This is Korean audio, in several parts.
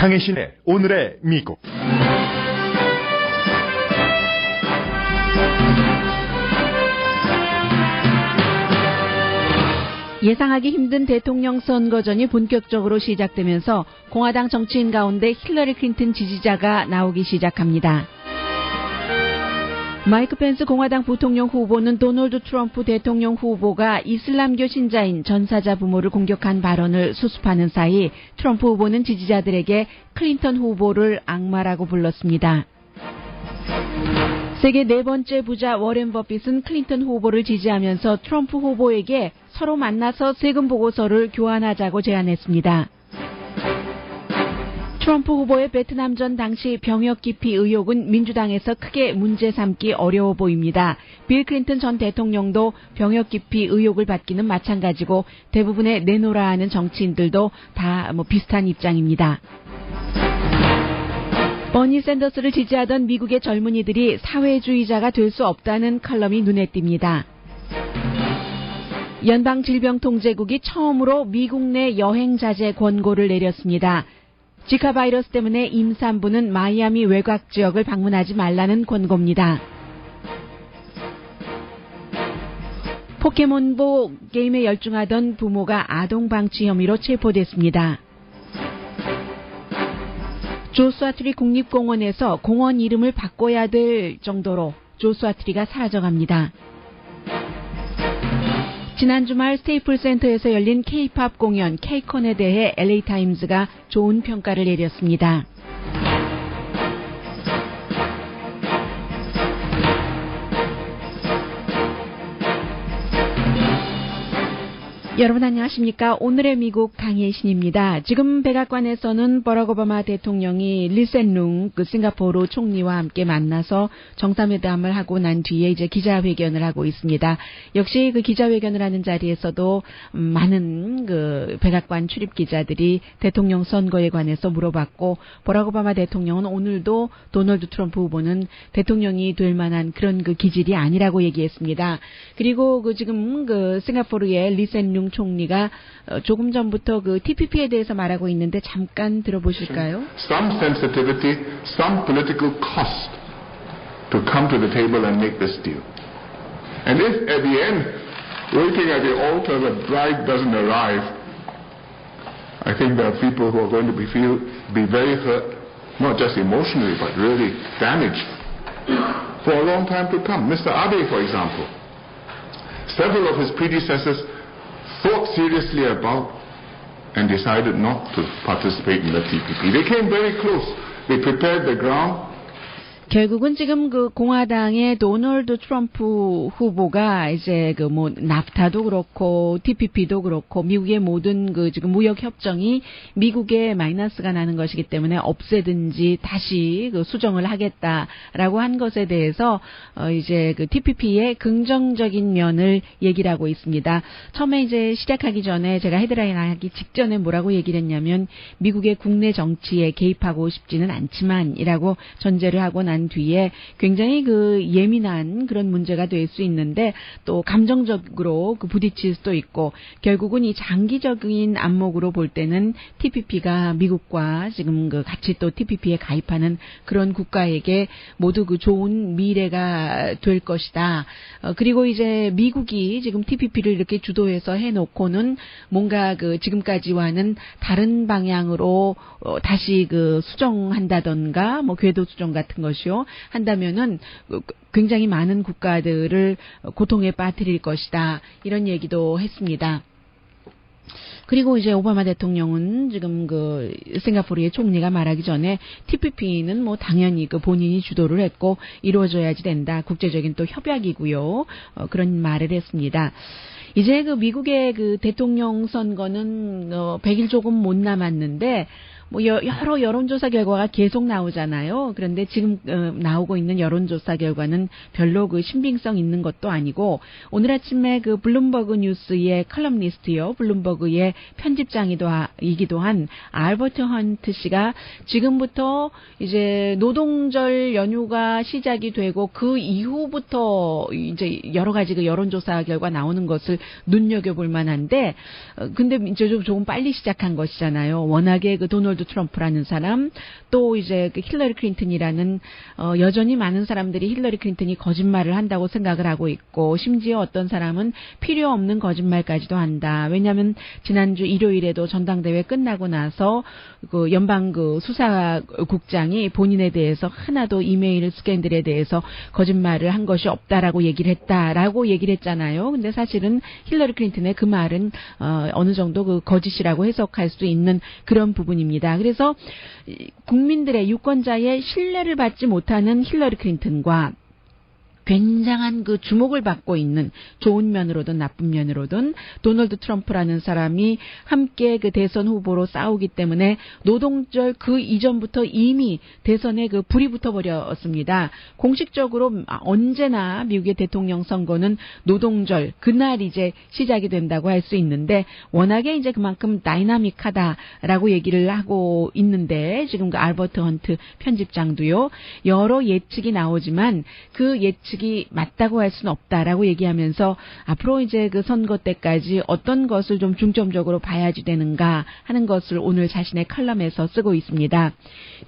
강혜신의 오늘의 미국. 예상하기 힘든 대통령 선거전이 본격적으로 시작되면서 공화당 정치인 가운데 힐러리 클린턴 지지자가 나오기 시작합니다. 마이크 펜스 공화당 부통령 후보는 도널드 트럼프 대통령 후보가 이슬람교 신자인 전사자 부모를 공격한 발언을 수습하는 사이 트럼프 후보는 지지자들에게 클린턴 후보를 악마라고 불렀습니다. 세계 네 번째 부자 워렌 버핏은 클린턴 후보를 지지하면서 트럼프 후보에게 서로 만나서 세금 보고서를 교환하자고 제안했습니다. 트럼프 후보의 베트남전 당시 병역 기피 의혹은 민주당에서 크게 문제 삼기 어려워 보입니다. 빌 클린턴 전 대통령도 병역 기피 의혹을 받기는 마찬가지고 대부분의 내노라 하는 정치인들도 다 비슷한 입장입니다. 버니 샌더스를 지지하던 미국의 젊은이들이 사회주의자가 될 수 없다는 칼럼이 눈에 띕니다. 연방질병통제국이 처음으로 미국 내 여행 자제 권고를 내렸습니다. 지카 바이러스 때문에 임산부는 마이애미 외곽 지역을 방문하지 말라는 권고입니다. 포켓몬고 게임에 열중하던 부모가 아동 방치 혐의로 체포됐습니다. 조슈아 트리 국립공원에서 공원 이름을 바꿔야 될 정도로 조슈아 트리가 사라져갑니다. 지난 주말 스테이플 센터에서 열린 K-팝 공연 K-con에 대해 LA타임즈가 좋은 평가를 내렸습니다. 여러분 안녕하십니까? 오늘의 미국 강혜신입니다. 지금 백악관에서는 버락 오바마 대통령이 리센룽 싱가포르 총리와 함께 만나서 정상회담을 하고 난 뒤에 이제 기자회견을 하고 있습니다. 역시 그 기자회견을 하는 자리에서도 많은 그 백악관 출입 기자들이 대통령 선거에 관해서 물어봤고 버락 오바마 대통령은 오늘도 도널드 트럼프 후보는 대통령이 될 만한 그런 그 기질이 아니라고 얘기했습니다. 그리고 그 지금 그 싱가포르의 리센룽 총리가 조금 전부터 그 TPP에 대해서 말하고 있는데 잠깐 들어보실까요? Some sensitivity, some political cost to come to the table and make this deal. And if at the end, waiting at the altar, the bride doesn't arrive, I think there are people who are going to be very hurt, not just emotionally, but really damaged for a long time to come. Mr. Abe, for example, several of his predecessors thought seriously about and decided not to participate in the TPP. They came very close. They prepared the ground. 결국은 지금 그 공화당의 도널드 트럼프 후보가 이제 그 나프타도 그렇고 TPP도 그렇고 미국의 모든 그 지금 무역 협정이 미국에 마이너스가 나는 것이기 때문에 없애든지 다시 그 수정을 하겠다라고 한 것에 대해서 이제 그 TPP의 긍정적인 면을 얘기를 하고 있습니다. 처음에 이제 시작하기 전에 제가 헤드라인 하기 직전에 뭐라고 얘기를 했냐면 미국의 국내 정치에 개입하고 싶지는 않지만이라고 전제를 하고 난 뒤에 굉장히 그 예민한 그런 문제가 될 수 있는데 또 감정적으로 그 부딪힐 수도 있고 결국은 이 장기적인 안목으로 볼 때는 TPP가 미국과 지금 그 같이 또 TPP에 가입하는 그런 국가에게 모두 그 좋은 미래가 될 것이다. 그리고 이제 미국이 지금 TPP를 이렇게 주도해서 해놓고는 뭔가 그 지금까지와는 다른 방향으로 다시 그 수정한다던가 궤도 수정 같은 것이요. 한다면은 굉장히 많은 국가들을 고통에 빠뜨릴 것이다. 이런 얘기도 했습니다. 그리고 이제 오바마 대통령은 지금 그 싱가포르의 총리가 말하기 전에 TPP는 당연히 그 본인이 주도를 했고 이루어져야지 된다. 국제적인 또 협약이고요. 그런 말을 했습니다. 이제 그 미국의 그 대통령 선거는 100일 조금 못 남았는데 여러 여론조사 결과가 계속 나오잖아요. 그런데 지금 나오고 있는 여론조사 결과는 별로 그 신빙성 있는 것도 아니고 오늘 아침에 그 블룸버그 뉴스의 컬럼니스트요. 블룸버그의 편집장이기도 한 알버트 헌트 씨가 지금부터 이제 노동절 연휴가 시작이 되고 그 이후부터 이제 여러 가지 그 여론조사 결과 나오는 것을 눈여겨볼 만한데, 근데 이제 조금 빨리 시작한 것이잖아요. 워낙에 그 도널드 트럼프라는 사람, 또 이제 그 힐러리 클린턴이라는, 여전히 많은 사람들이 힐러리 클린턴이 거짓말을 한다고 생각을 하고 있고, 심지어 어떤 사람은 필요 없는 거짓말까지도 한다. 왜냐하면 지난주 일요일에도 전당대회 끝나고 나서 그 연방 그 수사국장이 본인에 대해서 하나도 이메일 스캔들에 대해서 거짓말을 한 것이 없다라고 얘기를 했다라고 얘기를 했잖아요. 근데 사실은 힐러리 클린턴의 그 말은 어느 정도 그 거짓이라고 해석할 수 있는 그런 부분입니다. 그래서 국민들의 유권자의 신뢰를 받지 못하는 힐러리 클린턴과 굉장한 그 주목을 받고 있는, 좋은 면으로든 나쁜 면으로든 도널드 트럼프라는 사람이 함께 그 대선 후보로 싸우기 때문에 노동절 그 이전부터 이미 대선에 그 불이 붙어버렸습니다. 공식적으로 언제나 미국의 대통령 선거는 노동절 그날 이제 시작이 된다고 할 수 있는데, 워낙에 이제 그만큼 다이나믹하다라고 얘기를 하고 있는데, 지금 그 알버트 헌트 편집장도요, 여러 예측이 나오지만 그 예측이 맞다고 할 수는 없다라고 얘기하면서 앞으로 이제 그 선거 때까지 어떤 것을 좀 중점적으로 봐야지 되는가 하는 것을 오늘 자신의 칼럼에서 쓰고 있습니다.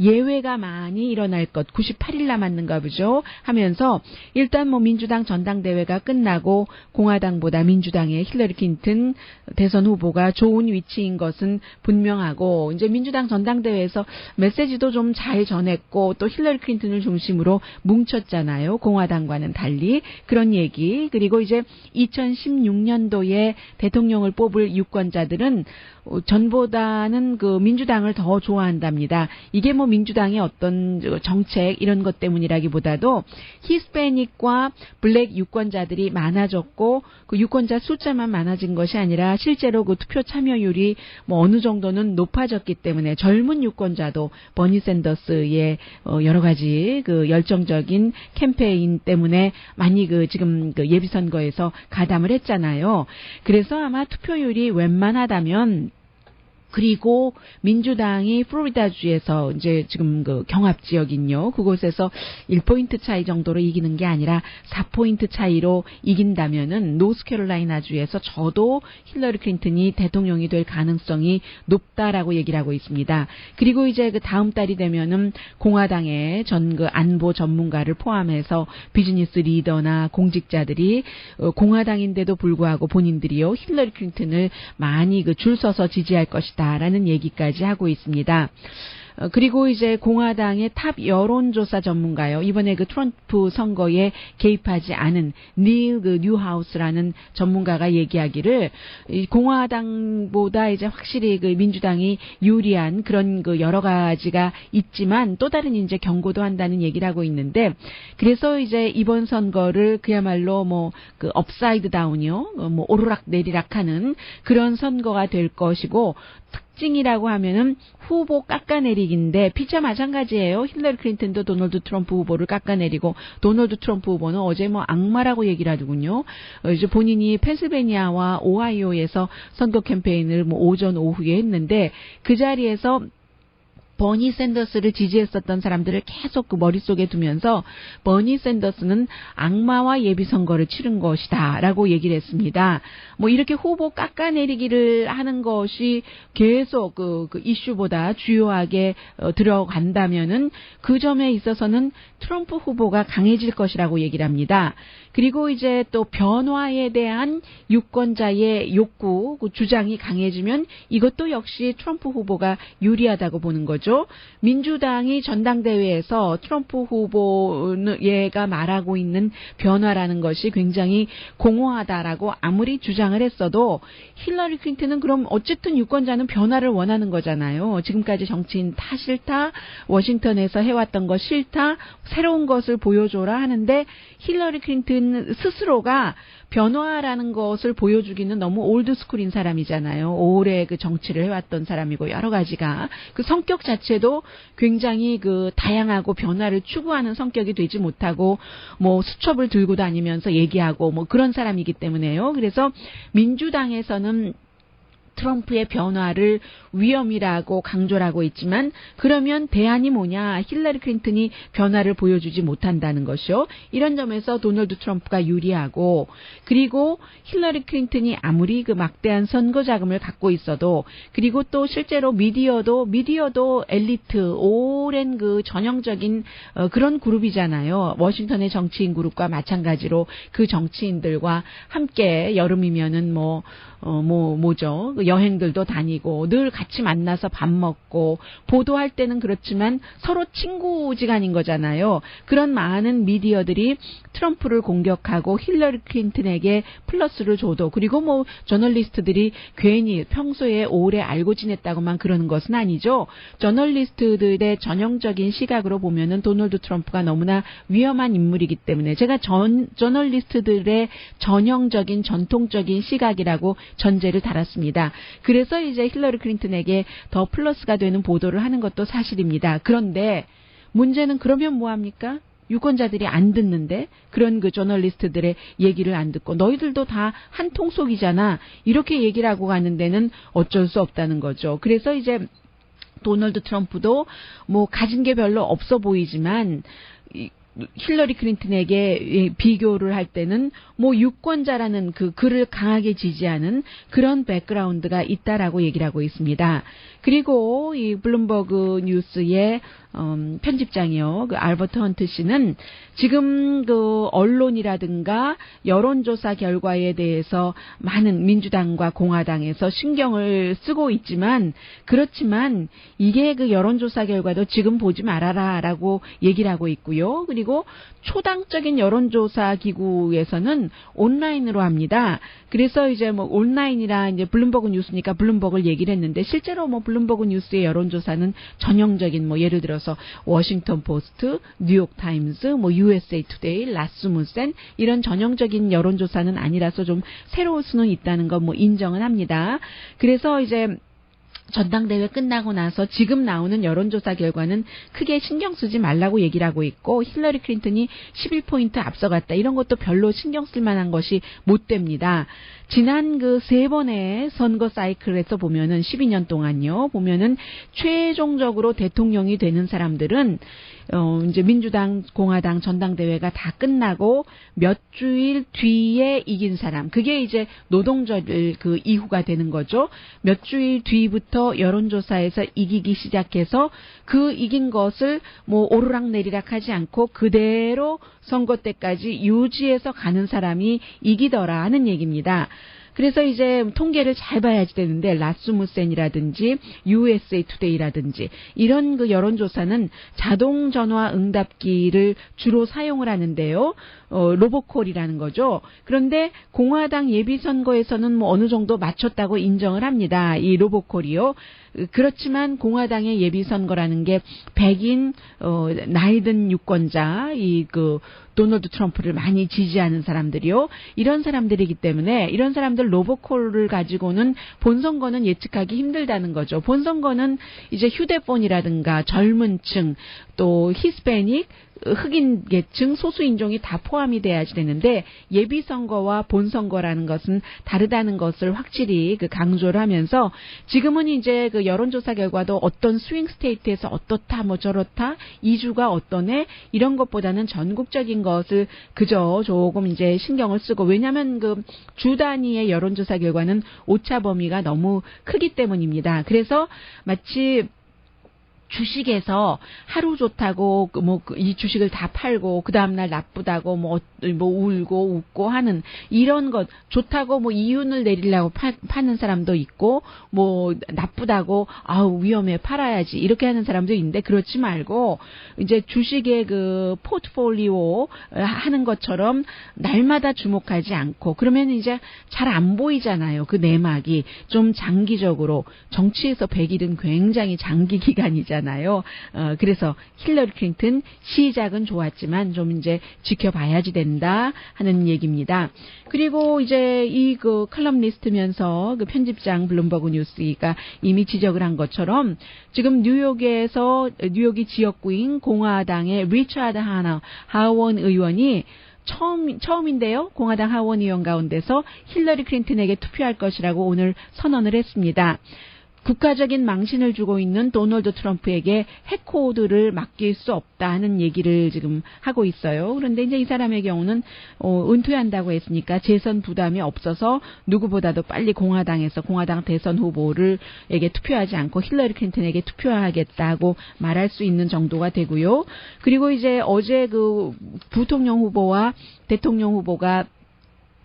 예외가 많이 일어날 것, 98일 남았는가 보죠 하면서, 일단 뭐 민주당 전당대회가 끝나고 공화당보다 민주당의 힐러리 클린턴 대선 후보가 좋은 위치인 것은 분명하고, 이제 민주당 전당대회에서 메시지도 좀 잘 전했고 또 힐러리 클린턴을 중심으로 뭉쳤잖아요. 공화당과는 달리 그런 얘기. 그리고 이제 2016년도에 대통령을 뽑을 유권자들은 전보다는 그 민주당을 더 좋아한답니다. 이게 뭐 민주당의 어떤 정책 이런 것 때문이라기보다도 히스패닉과 블랙 유권자들이 많아졌고, 그 유권자 숫자만 많아진 것이 아니라 실제로 그 투표 참여율이 뭐 어느 정도는 높아졌기 때문에 젊은 유권자도 버니 샌더스의 여러 가지 그 열정적인 캠페인 때문에 많이 그 지금 그 예비 선거에서 가담을 했잖아요. 그래서 아마 투표율이 웬만하다면, 그리고 민주당이 플로리다주에서 이제 지금 그 경합 지역인요, 그곳에서 1포인트 차이 정도로 이기는 게 아니라 4포인트 차이로 이긴다면은 노스캐롤라이나주에서 저도 힐러리 클린턴이 대통령이 될 가능성이 높다라고 얘기를 하고 있습니다. 그리고 이제 그 다음 달이 되면은 공화당의 전 그 안보 전문가를 포함해서 비즈니스 리더나 공직자들이 공화당인데도 불구하고 본인들이요 힐러리 클린턴을 많이 그 줄 서서 지지할 것이다 라는 얘기까지 하고 있습니다. 그리고 이제 공화당의 탑 여론조사 전문가요, 이번에 그 트럼프 선거에 개입하지 않은 닐 그 뉴하우스라는 전문가가 얘기하기를, 이 공화당보다 이제 확실히 그 민주당이 유리한 그런 그 여러 가지가 있지만 또 다른 이제 경고도 한다는 얘기를 하고 있는데, 그래서 이제 이번 선거를 그야말로 뭐 그 업사이드 다운이요, 뭐 오르락 내리락하는 그런 선거가 될 것이고, 특징이라고 하면은 후보 깎아내리기인데 피차 마찬가지예요. 힐러리 클린턴도 도널드 트럼프 후보를 깎아내리고, 도널드 트럼프 후보는 어제 뭐 악마라고 얘기를 하더군요. 이제 본인이 펜실베니아와 오하이오에서 선거 캠페인을 뭐 오전 오후에 했는데, 그 자리에서 버니 샌더스를 지지했었던 사람들을 계속 그 머릿속에 두면서 버니 샌더스는 악마와 예비선거를 치른 것이다 라고 얘기를 했습니다. 뭐 이렇게 후보 깎아내리기를 하는 것이 계속 그 이슈보다 주요하게 들어간다면은 그 점에 있어서는 트럼프 후보가 강해질 것이라고 얘기를 합니다. 그리고 이제 또 변화에 대한 유권자의 욕구, 그 주장이 강해지면 이것도 역시 트럼프 후보가 유리하다고 보는 거죠. 민주당이 전당대회에서 트럼프 후보가 말하고 있는 변화라는 것이 굉장히 공허하다라고 아무리 주장을 했어도, 힐러리 클린턴은 그럼 어쨌든 유권자는 변화를 원하는 거잖아요. 지금까지 정치인 다 싫다, 워싱턴에서 해왔던 거 싫다, 새로운 것을 보여줘라 하는데, 힐러리 클린턴 스스로가 변화라는 것을 보여주기는 너무 올드스쿨인 사람이잖아요. 오래 그 정치를 해왔던 사람이고, 여러 가지가 그 성격 자체도 굉장히 그 다양하고 변화를 추구하는 성격이 되지 못하고, 뭐 수첩을 들고 다니면서 얘기하고 뭐 그런 사람이기 때문에요. 그래서 민주당에서는 트럼프의 변화를 위험이라고 강조를 하고 있지만 그러면 대안이 뭐냐? 힐러리 클린턴이 변화를 보여주지 못한다는 것이요. 이런 점에서 도널드 트럼프가 유리하고 그리고 힐러리 클린턴이 아무리 그 막대한 선거 자금을 갖고 있어도 그리고 또 실제로 미디어도 엘리트 오랜 그 전형적인 그런 그룹이잖아요. 워싱턴의 정치인 그룹과 마찬가지로 그 정치인들과 함께 여름이면은 뭐죠? 여행들도 다니고 늘 같이 만나서 밥 먹고 보도할 때는 그렇지만 서로 친구지간인 거잖아요. 그런 많은 미디어들이 트럼프를 공격하고 힐러리 클린턴에게 플러스를 줘도 그리고 뭐 저널리스트들이 괜히 평소에 오래 알고 지냈다고만 그러는 것은 아니죠. 저널리스트들의 전형적인 시각으로 보면은 도널드 트럼프가 너무나 위험한 인물이기 때문에 제가 저널리스트들의 전형적인 전통적인 시각이라고 전제를 달았습니다. 그래서 이제 힐러리 클린턴에게 더 플러스가 되는 보도를 하는 것도 사실입니다. 그런데 문제는 그러면 뭐합니까? 유권자들이 안 듣는데 그런 그 저널리스트들의 얘기를 안 듣고 너희들도 다 한 통속이잖아. 이렇게 얘기를 하고 가는 데는 어쩔 수 없다는 거죠. 그래서 이제 도널드 트럼프도 뭐 가진 게 별로 없어 보이지만 힐러리 클린턴에게 비교를 할 때는 뭐 유권자라는 그 그를 강하게 지지하는 그런 백그라운드가 있다라고 얘기를 하고 있습니다. 그리고 이 블룸버그 뉴스의 편집장이요. 그 알버트 헌트 씨는 지금 그 언론이라든가 여론조사 결과에 대해서 많은 민주당과 공화당에서 신경을 쓰고 있지만 그렇지만 이게 그 여론조사 결과도 지금 보지 말아라라고 얘기를 하고 있고요. 그리고 초당적인 여론조사 기구에서는 온라인으로 합니다. 그래서 이제 뭐 온라인이라 이제 블룸버그 뉴스니까 블룸버그를 얘기를 했는데 실제로 뭐 블룸버그 뉴스의 여론조사는 전형적인 뭐 예를 들어서 워싱턴 포스트, 뉴욕 타임즈, 뭐 USA 투데이, 라스무센 이런 전형적인 여론조사는 아니라서 좀 새로울 수는 있다는 거 뭐 인정은 합니다. 그래서 이제 전당대회 끝나고 나서 지금 나오는 여론조사 결과는 크게 신경 쓰지 말라고 얘기를 하고 있고 힐러리 클린턴이 11포인트 앞서갔다. 이런 것도 별로 신경 쓸 만한 것이 못 됩니다. 지난 그 3번의 선거 사이클에서 보면은 12년 동안요. 보면은 최종적으로 대통령이 되는 사람들은 이제 민주당, 공화당 전당대회가 다 끝나고 몇 주일 뒤에 이긴 사람. 그게 이제 노동절 그 이후가 되는 거죠. 몇 주일 뒤부터 여론조사에서 이기기 시작해서 그 이긴 것을 뭐 오르락내리락 하지 않고 그대로 선거 때까지 유지해서 가는 사람이 이기더라 하는 얘기입니다. 그래서 이제 통계를 잘 봐야지 되는데 라스무센이라든지 USA 투데이라든지 이런 그 여론조사는 자동 전화 응답기를 주로 사용을 하는데요. 로보콜이라는 거죠. 그런데 공화당 예비선거에서는 뭐 어느 정도 맞췄다고 인정을 합니다. 이 로보콜이요. 그렇지만 공화당의 예비선거라는 게 백인 나이든 유권자 그 도널드 트럼프를 많이 지지하는 사람들이요. 이런 사람들이기 때문에 이런 사람들 로보콜을 가지고는 본선거는 예측하기 힘들다는 거죠. 본선거는 이제 휴대폰이라든가 젊은 층 또 히스패닉 흑인 계층, 소수인종이 다 포함이 돼야지 되는데 예비선거와 본선거라는 것은 다르다는 것을 확실히 그 강조를 하면서 지금은 이제 그 여론조사 결과도 어떤 스윙 스테이트에서 어떻다 뭐 저렇다 이주가 어떠네 이런 것보다는 전국적인 것을 그저 조금 이제 신경을 쓰고 왜냐하면 그 주 단위의 여론조사 결과는 오차 범위가 너무 크기 때문입니다. 그래서 마치 주식에서 하루 좋다고 뭐 이 주식을 다 팔고 그 다음 날 나쁘다고 뭐 울고 웃고 하는 이런 것 좋다고 뭐 이윤을 내리려고 파는 사람도 있고 뭐 나쁘다고 아우 위험해 팔아야지 이렇게 하는 사람도 있는데 그렇지 말고 이제 주식의 그 포트폴리오 하는 것처럼 날마다 주목하지 않고 그러면 이제 잘 안 보이잖아요. 그 내막이 좀 장기적으로 정치에서 100일은 굉장히 장기 기간이잖아요. 그래서 힐러리 클린턴 시작은 좋았지만 좀 이제 지켜봐야지 된다 하는 얘기입니다. 그리고 이제 이 그 칼럼니스트면서 그 편집장 블룸버그 뉴스가 이미 지적을 한 것처럼 지금 뉴욕이 지역구인 공화당의 리차드 하원 의원이 처음인데요. 공화당 하원 의원 가운데서 힐러리 클린턴에게 투표할 것이라고 오늘 선언을 했습니다. 국가적인 망신을 주고 있는 도널드 트럼프에게 핵코드를 맡길 수 없다는 얘기를 지금 하고 있어요. 그런데 이제 이 사람의 경우는 은퇴한다고 했으니까 재선 부담이 없어서 누구보다도 빨리 공화당 대선 후보에게 투표하지 않고 힐러리 클린턴에게 투표하겠다고 말할 수 있는 정도가 되고요. 그리고 이제 어제 그 부통령 후보와 대통령 후보가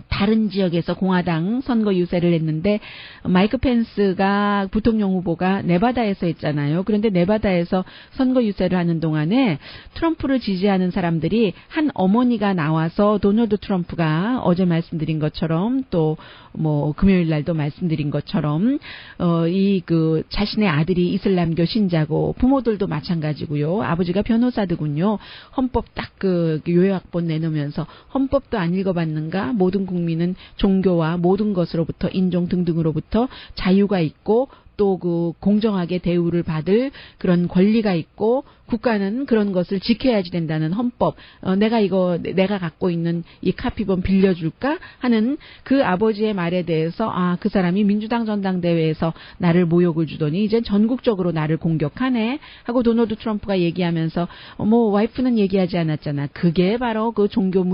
다른 지역에서 공화당 선거 유세를 했는데 마이크 펜스가 부통령 후보가 네바다에서 했잖아요. 그런데 네바다에서 선거 유세를 하는 동안에 트럼프를 지지하는 사람들이 한 어머니가 나와서 도널드 트럼프가 어제 말씀드린 것처럼 또 뭐 금요일 날도 말씀드린 것처럼 자신의 아들이 이슬람교 신자고 부모들도 마찬가지고요. 아버지가 변호사더군요. 헌법 딱 요약본 내놓으면서 헌법도 안 읽어봤는가? 모든 국민은 종교와 모든 것으로부터 인종 등등으로부터 자유가 있고 또 그 공정하게 대우를 받을 그런 권리가 있고 국가는 그런 것을 지켜야지 된다는 헌법. 내가 갖고 있는 이 카피본 빌려줄까 하는 그 아버지의 말에 대해서 그 사람이 민주당 전당대회에서 나를 모욕을 주더니 이제 전국적으로 나를 공격하네 하고 도널드 트럼프가 얘기하면서 와이프는 얘기하지 않았잖아. 그게 바로 그 종교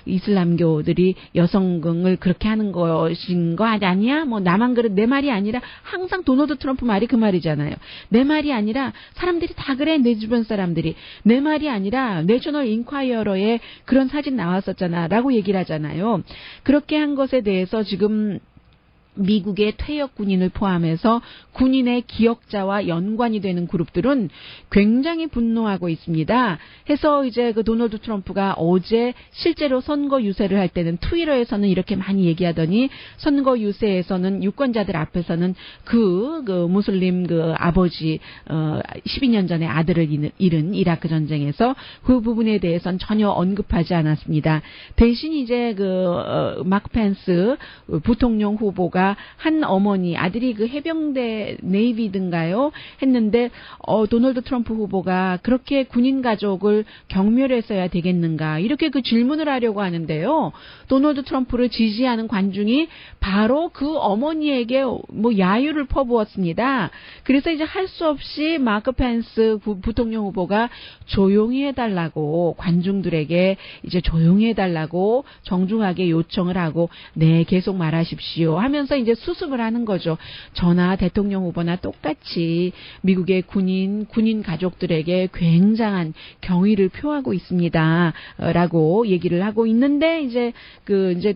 이슬람교들이 여성을 그렇게 하는 것인 거 아니야? 나만 그래. 내 말이 아니라 항상 도널드 트럼프 말이 그 말이잖아요. 내 말이 아니라 사람들이 다 그래. 내 주변 사람들이. 내 말이 아니라 내셔널 인콰이어러에 그런 사진 나왔었잖아 라고 얘기를 하잖아요. 그렇게 한 것에 대해서 지금 미국의 퇴역 군인을 포함해서 군인의 기억자와 연관이 되는 그룹들은 굉장히 분노하고 있습니다. 해서 이제 그 도널드 트럼프가 어제 실제로 선거 유세를 할 때는 트위터에서는 이렇게 많이 얘기하더니 선거 유세에서는 유권자들 앞에서는 그 무슬림 아버지 12년 전에 아들을 잃은 이라크 전쟁에서 그 부분에 대해서는 전혀 언급하지 않았습니다. 대신 이제 마크 펜스 부통령 후보가 한 어머니 아들이 그 해병대 네이비든가요 했는데 도널드 트럼프 후보가 그렇게 군인 가족을 경멸했어야 되겠는가 이렇게 그 질문을 하려고 하는데요. 도널드 트럼프를 지지하는 관중이 바로 그 어머니에게 야유를 퍼부었습니다. 그래서 이제 할 수 없이 마크 펜스 부통령 후보가 조용히 해달라고 관중들에게 이제 조용히 해달라고 정중하게 요청을 하고 네 계속 말하십시오 하면서 이제 수습을 하는 거죠. 저나 대통령 후보나 똑같이 미국의 군인 가족들에게 굉장한 경의를 표하고 있습니다라고 얘기를 하고 있는데 이제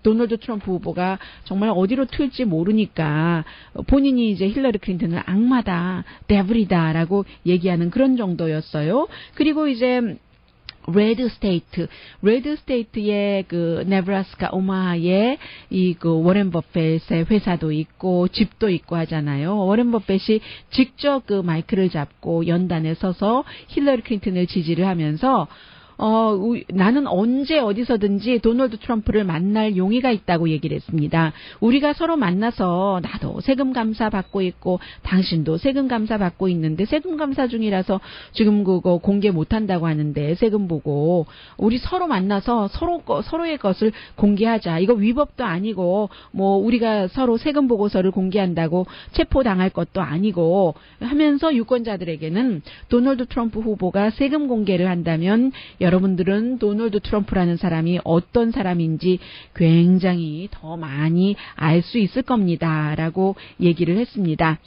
도널드 트럼프 후보가 정말 어디로 튈지 모르니까 본인이 이제 힐러리 클린턴을 악마다, 데블이다라고 얘기하는 그런 정도였어요. 그리고 이제 레드 스테이트의 네브라스카 오마하에 워렌 버핏의 회사도 있고 집도 있고 하잖아요. 워렌 버핏이 직접 마이크를 잡고 연단에 서서 힐러리 클린턴을 지지를 하면서 나는 언제 어디서든지 도널드 트럼프를 만날 용의가 있다고 얘기를 했습니다. 우리가 서로 만나서 나도 세금 감사 받고 있고 당신도 세금 감사 받고 있는데 세금 감사 중이라서 지금 그거 공개 못한다고 하는데 세금 보고 우리 서로 만나서 서로의 것을 공개하자. 이거 위법도 아니고 우리가 서로 세금 보고서를 공개한다고 체포당할 것도 아니고 하면서 유권자들에게는 도널드 트럼프 후보가 세금 공개를 한다면 여러분들은 도널드 트럼프라는 사람이 어떤 사람인지 굉장히 더 많이 알 수 있을 겁니다라고 얘기를 했습니다.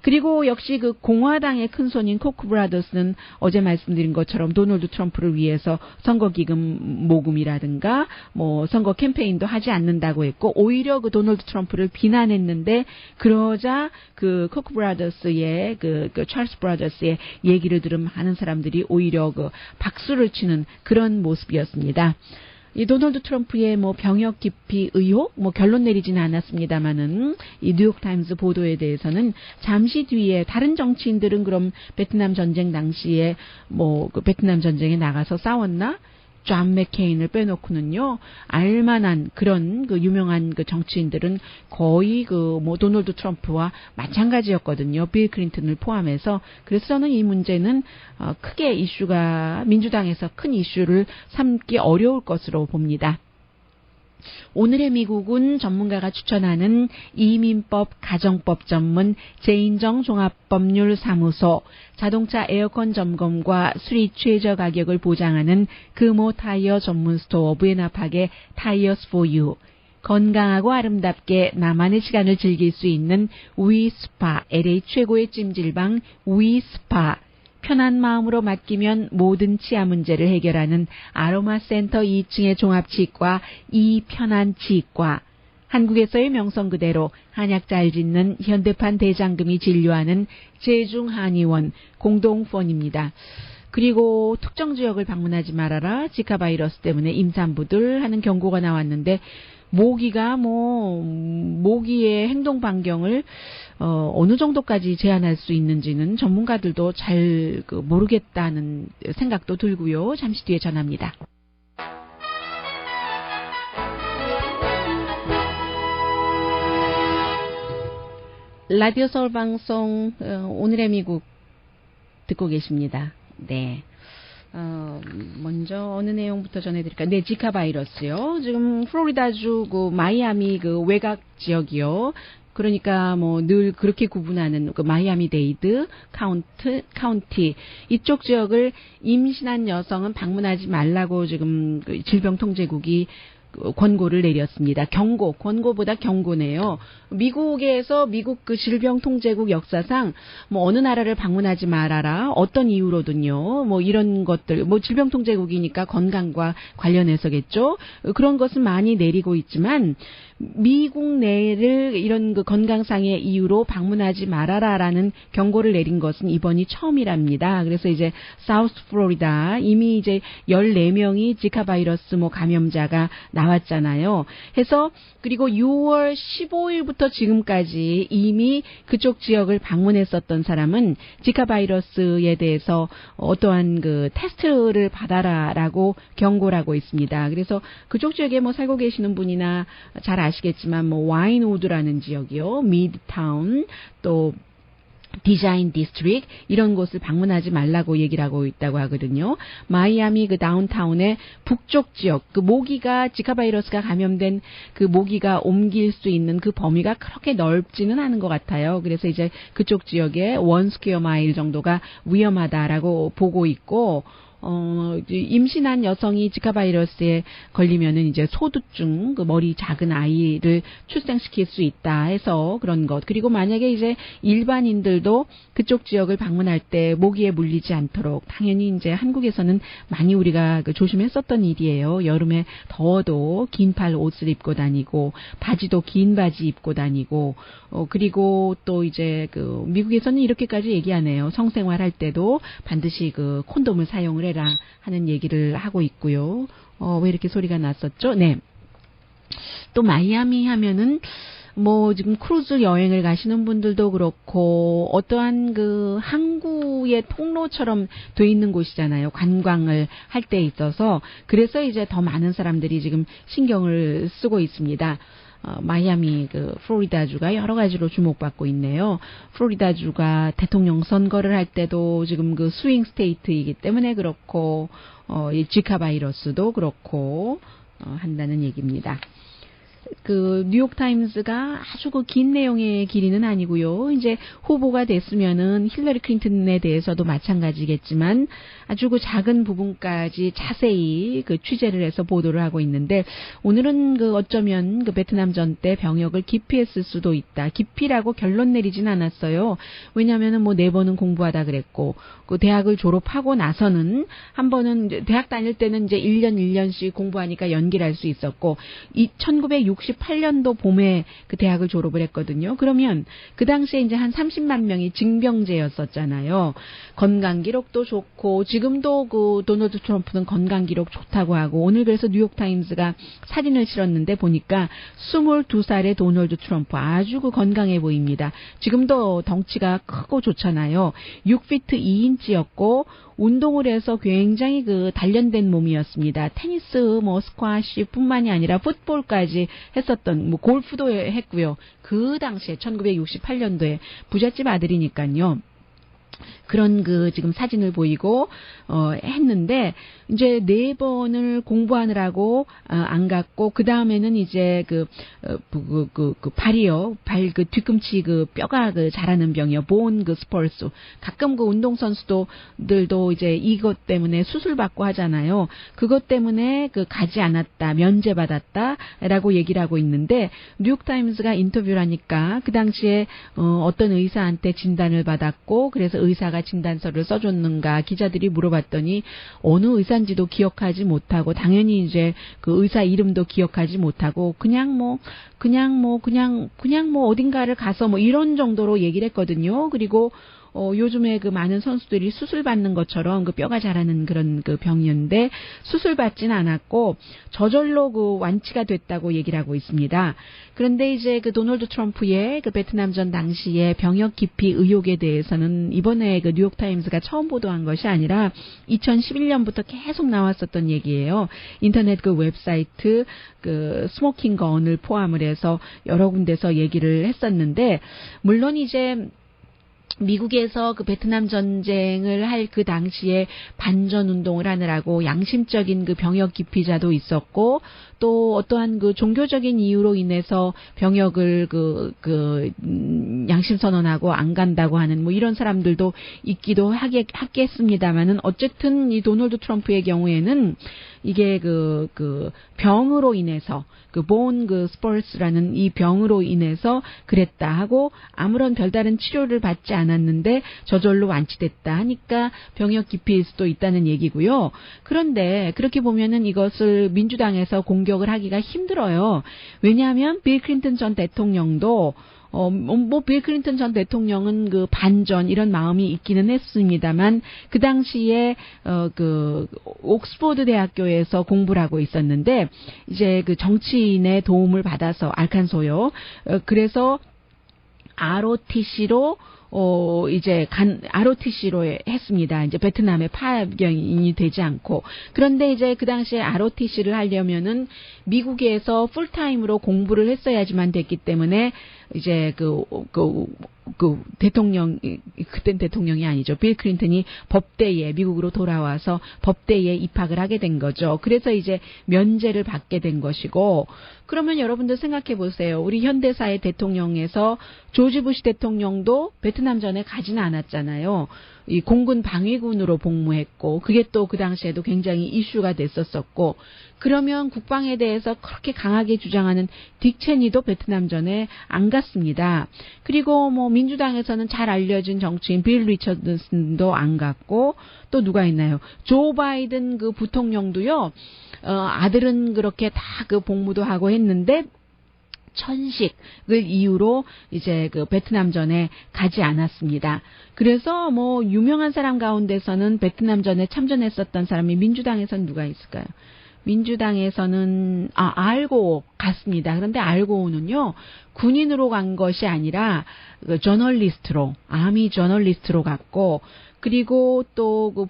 그리고 역시 공화당의 큰손인 코크 브라더스는 어제 말씀드린 것처럼 도널드 트럼프를 위해서 선거기금 모금이라든가 선거 캠페인도 하지 않는다고 했고 오히려 도널드 트럼프를 비난했는데 그러자 코크 브라더스의 찰스 브라더스의 얘기를 들은 많은 사람들이 오히려 박수를 치는 그런 모습이었습니다. 이 도널드 트럼프의 병역 기피 의혹 결론 내리지는 않았습니다만은 이 뉴욕 타임스 보도에 대해서는 잠시 뒤에 다른 정치인들은 그럼 베트남 전쟁 당시에 베트남 전쟁에 나가서 싸웠나? 존 맥케인을 빼놓고는요, 알만한 그런 그 유명한 그 정치인들은 거의 그 뭐 도널드 트럼프와 마찬가지였거든요. 빌 클린턴을 포함해서. 그래서 저는 이 문제는 크게 이슈가 민주당에서 큰 이슈를 삼기 어려울 것으로 봅니다. 오늘의 미국은 전문가가 추천하는 이민법 가정법 전문 제인정 종합법률사무소, 자동차 에어컨 점검과 수리 최저 가격을 보장하는 금호 타이어 전문 스토어 부에나팍의 타이어스 포 유, 건강하고 아름답게 나만의 시간을 즐길 수 있는 위스파, LA 최고의 찜질방 위스파, 편한 마음으로 맡기면 모든 치아 문제를 해결하는 아로마 센터 2층의 종합치과 이편한 치과, 한국에서의 명성 그대로 한약 잘 짓는 현대판 대장금이 진료하는 제중한의원 공동폰입니다. 그리고 특정 지역을 방문하지 말아라. 지카 바이러스 때문에 임산부들 하는 경고가 나왔는데, 모기의 행동 반경을 어느 정도까지 제한할 수 있는지는 전문가들도 잘 모르겠다는 생각도 들고요. 잠시 뒤에 전합니다. 라디오 서울 방송 오늘의 미국 듣고 계십니다. 네. 먼저 어느 내용부터 전해드릴까요? 네, 지카 바이러스요. 지금 플로리다주 그 마이애미 그 외곽 지역이요. 그러니까 뭐 늘 그렇게 구분하는 그 마이애미 데이드 카운티 이쪽 지역을 임신한 여성은 방문하지 말라고 지금 그 질병통제국이 권고를 내렸습니다. 권고보다 경고네요. 미국에서 미국 그 질병통제국 역사상 뭐 어느 나라를 방문하지 말아라, 어떤 이유로든요, 뭐 이런 것들, 뭐 질병통제국이니까 건강과 관련해서겠죠. 그런 것은 많이 내리고 있지만 미국 내를 이런 그 건강상의 이유로 방문하지 말아라라는 경고를 내린 것은 이번이 처음이랍니다. 그래서 이제 사우스 플로리다 이미 이제 14명이 지카 바이러스 뭐 감염자가 나왔잖아요. 해서 그리고 6월 15일부터 지금까지 이미 그쪽 지역을 방문했었던 사람은 지카 바이러스에 대해서 어떠한 그 테스트를 받아라라고 경고를 하고 있습니다. 그래서 그쪽 지역에 뭐 살고 계시는 분이나 잘 아시겠지만 뭐 와인우드라는 지역이요, 미드타운, 또 디자인 디스트릭 이런 곳을 방문하지 말라고 얘기를 하고 있다고 하거든요. 마이애미 그 다운타운의 북쪽 지역, 그 모기가 지카 바이러스가 감염된 그 모기가 옮길 수 있는 그 범위가 그렇게 넓지는 않은 것 같아요. 그래서 이제 그쪽 지역에 1 스퀘어 마일 정도가 위험하다라고 보고 있고, 임신한 여성이 지카 바이러스에 걸리면은 이제 소두증, 그 머리 작은 아이를 출생시킬 수 있다 해서 그런 것. 그리고 만약에 이제 일반인들도 그쪽 지역을 방문할 때 모기에 물리지 않도록, 당연히 이제 한국에서는 많이 우리가 조심했었던 일이에요. 여름에 더워도 긴 팔 옷을 입고 다니고, 바지도 긴 바지 입고 다니고, 그리고 또 이제 그 미국에서는 이렇게까지 얘기하네요. 성생활 할 때도 반드시 그 콘돔을 사용을 해라 하는 얘기를 하고 있고요. 왜 이렇게 소리가 났었죠? 네. 또 마이애미 하면은 뭐 지금 크루즈 여행을 가시는 분들도 그렇고 어떠한 그 항구의 통로처럼 돼 있는 곳이잖아요. 관광을 할 때 있어서. 그래서 이제 더 많은 사람들이 지금 신경을 쓰고 있습니다. 마이애미 그 플로리다주가 여러 가지로 주목받고 있네요. 플로리다주가 대통령 선거를 할 때도 지금 그 스윙 스테이트이기 때문에 그렇고, 이 지카 바이러스도 그렇고 한다는 얘기입니다. 그 뉴욕타임스가 아주 그 긴 내용의 길이는 아니고요. 이제 후보가 됐으면은 힐러리 클린턴에 대해서도 마찬가지겠지만 아주 그 작은 부분까지 자세히 그 취재를 해서 보도를 하고 있는데, 오늘은 그 어쩌면 그 베트남 전 때 병역을 기피했을 수도 있다. 기피라고 결론 내리진 않았어요. 왜냐면은 뭐 4번은 공부하다 그랬고, 그 대학을 졸업하고 나서는 한 번은 대학 다닐 때는 이제 1년씩 공부하니까 연기를 할 수 있었고, 1968년도 봄에 그 대학을 졸업을 했거든요. 그러면 그 당시에 이제 한 30만 명이 징병제였었잖아요. 건강 기록도 좋고, 지금도 그 도널드 트럼프는 건강 기록 좋다고 하고, 오늘 그래서 뉴욕타임스가 사진을 실었는데 보니까 22살의 도널드 트럼프 아주 그 건강해 보입니다. 지금도 덩치가 크고 좋잖아요. 6피트 2인치였고 운동을 해서 굉장히 그 단련된 몸이었습니다. 테니스, 뭐 스쿼시뿐만이 아니라 풋볼까지 했었던, 뭐 골프도 했고요. 그 당시에 1968년도에 부잣집 아들이니까요. 그런 그 지금 사진을 보이고 했는데 이제 4번을 공부하느라고 안 갔고 그 다음에는 이제 그 발이요, 발 그 뒤꿈치 그 뼈가 그 자라는 병이요, 본 그 스펄스. 가끔 그 운동 선수들도 이제 이것 때문에 수술 받고 하잖아요. 그것 때문에 그 가지 않았다, 면제받았다라고 얘기를 하고 있는데 뉴욕 타임스가 인터뷰를 하니까 그 당시에 어떤 의사한테 진단을 받았고 그래서 의사가 진단서를 써줬는가 기자들이 물어봤더니 어느 의사인지도 기억하지 못하고 당연히 이제 그 의사 이름도 기억하지 못하고 그냥 어딘가를 가서 뭐 이런 정도로 얘기를 했거든요. 그리고 요즘에 그 많은 선수들이 수술 받는 것처럼 그 뼈가 자라는 그런 그 병이었는데 수술 받진 않았고 저절로 그 완치가 됐다고 얘기를 하고 있습니다. 그런데 이제 그 도널드 트럼프의 그 베트남전 당시에 병역 기피 의혹에 대해서는 이번에 그 뉴욕 타임스가 처음 보도한 것이 아니라 2011년부터 계속 나왔었던 얘기예요. 인터넷 그 웹사이트 그 스모킹 건을 포함을 해서 여러 군데서 얘기를 했었는데 물론 이제 미국에서 그 베트남 전쟁을 할 그 당시에 반전 운동을 하느라고 양심적인 그 병역 기피자도 있었고 또 어떠한 그 종교적인 이유로 인해서 병역을 양심 선언하고 안 간다고 하는 뭐 이런 사람들도 있기도 하겠습니다만은 어쨌든 이 도널드 트럼프의 경우에는 이게 그 병으로 인해서 본 스펄스라는 이 병으로 인해서 그랬다 하고 아무런 별다른 치료를 받지 않았는데 저절로 완치됐다 하니까 병역 기피일 수도 있다는 얘기고요. 그런데 그렇게 보면은 이것을 민주당에서 공격을 하기가 힘들어요. 왜냐하면 빌 클린턴 전 대통령도 빌 클린턴 전 대통령은 그 반전 이런 마음이 있기는 했습니다만 그 당시에 옥스포드 대학교에서 공부를 하고 있었는데 이제 그 정치인의 도움을 받아서 알칸소요. 그래서 ROTC로 ROTC로 했습니다. 이제 베트남에 파견이 되지 않고. 그런데 이제 그 당시에 ROTC를 하려면은 미국에서 풀타임으로 공부를 했어야지만 됐기 때문에 이제 그땐 대통령이 아니죠. 빌 클린턴이 법대에 미국으로 돌아와서 법대에 입학을 하게 된 거죠. 그래서 이제 면제를 받게 된 것이고 그러면 여러분들 생각해 보세요. 우리 현대사의 대통령에서 조지 부시 대통령도 베트남전에 가지는 않았잖아요. 이 공군 방위군으로 복무했고 그게 또 그 당시에도 굉장히 이슈가 됐었었고 그러면 국방에 대해서 그렇게 강하게 주장하는 딕 체니도 베트남전에 안 갔습니다. 그리고 뭐 민주당에서는 잘 알려진 정치인 빌 리처드슨도 안 갔고 또 누가 있나요? 조 바이든 그 부통령도요. 아들은 그렇게 다 그 복무도 하고 했는데 천식을 이유로 이제 그 베트남전에 가지 않았습니다. 그래서 뭐 유명한 사람 가운데서는 베트남전에 참전했었던 사람이 민주당에서는 누가 있을까요? 민주당에서는 알고 갔습니다. 그런데 알고는요 군인으로 간 것이 아니라 그 저널리스트로 아미 저널리스트로 갔고 그리고 또 그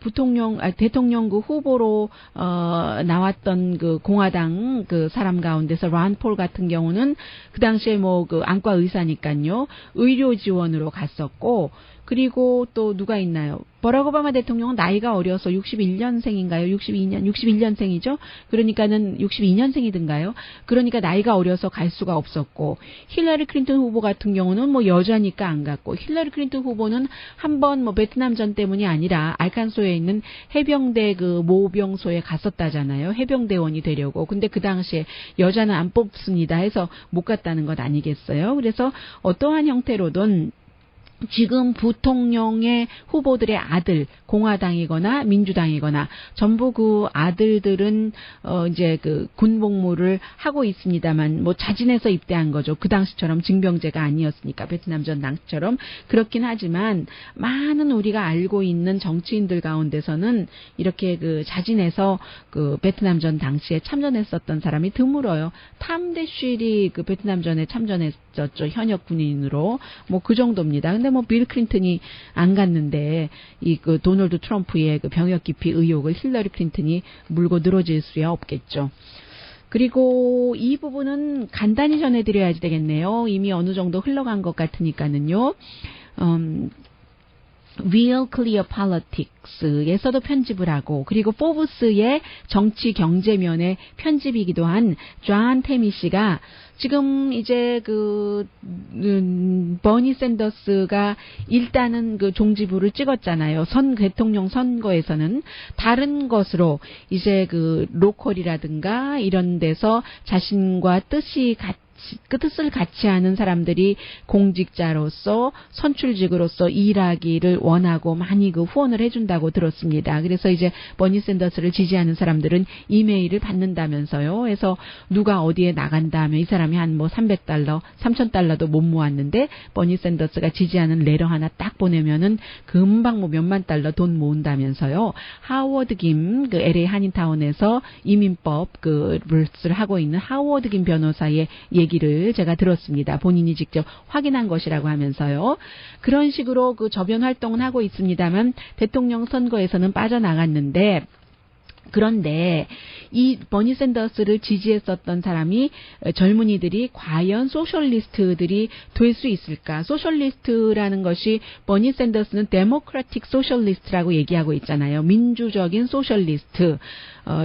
대통령 그 후보로 나왔던 그 공화당 그 사람 가운데서 란 폴 같은 경우는 그 당시에 뭐 그 안과 의사니까요 의료 지원으로 갔었고 그리고 또 누가 있나요? 버락 오바마 대통령은 나이가 어려서 61년생인가요? 61년생이죠? 그러니까는 62년생이든가요? 그러니까 나이가 어려서 갈 수가 없었고, 힐러리 클린턴 후보 같은 경우는 뭐 여자니까 안 갔고, 힐러리 클린턴 후보는 한번 뭐 베트남전 때문이 아니라 알칸소에 있는 해병대 그 모병소에 갔었다잖아요. 해병대원이 되려고. 근데 그 당시에 여자는 안 뽑습니다 해서 못 갔다는 것 아니겠어요? 그래서 어떠한 형태로든 지금 부통령의 후보들의 아들, 공화당이거나 민주당이거나 전부 그 아들들은 이제 그 군복무를 하고 있습니다만 뭐 자진해서 입대한 거죠. 그 당시처럼 징병제가 아니었으니까 베트남전 당시처럼 그렇긴 하지만 많은 우리가 알고 있는 정치인들 가운데서는 이렇게 그 자진해서 그 베트남전 당시에 참전했었던 사람이 드물어요. 탐 대쉬리 그 베트남전에 참전했었죠. 현역 군인으로 뭐 그 정도입니다. 근데 근데 뭐 빌 클린턴이 안 갔는데 이 그 도널드 트럼프의 그 병역 기피 의혹을 힐러리 클린턴이 물고 늘어질 수야 없겠죠. 그리고 이 부분은 간단히 전해드려야지 되겠네요. 이미 어느 정도 흘러간 것 같으니까는요. Real Clear Politics에서도 편집을 하고, 그리고 포브스의 정치 경제면의 편집이기도 한 존 테미 씨가 지금 이제 버니 샌더스가 일단은 그 종지부를 찍었잖아요. 대통령 선거에서는 다른 것으로 이제 그 로컬이라든가 이런 데서 자신과 뜻을 같이 하는 사람들이 공직자로서 선출직으로서 일하기를 원하고 많이 그 후원을 해준다고 들었습니다. 그래서 이제 버니 샌더스를 지지하는 사람들은 이메일을 받는다면서요. 그래서 누가 어디에 나간다 하면 이 사람이 한 뭐 $300, $3,000도 못 모았는데 버니 샌더스가 지지하는 레터 하나 딱 보내면은 금방 뭐 몇만 달러 돈 모은다면서요. 하워드 김, 그 LA 한인타운에서 이민법 그를 하고 있는 하워드 김 변호사의 얘기를 제가 들었습니다. 본인이 직접 확인한 것이라고 하면서요. 그런 식으로 그 저변 활동은 하고 있습니다만 대통령 선거에서는 빠져나갔는데, 그런데 이 버니 샌더스를 지지했었던 사람이 젊은이들이 과연 소셜리스트들이 될 수 있을까? 소셜리스트라는 것이 버니 샌더스는 데모크라틱 소셜리스트라고 얘기하고 있잖아요. 민주적인 소셜리스트.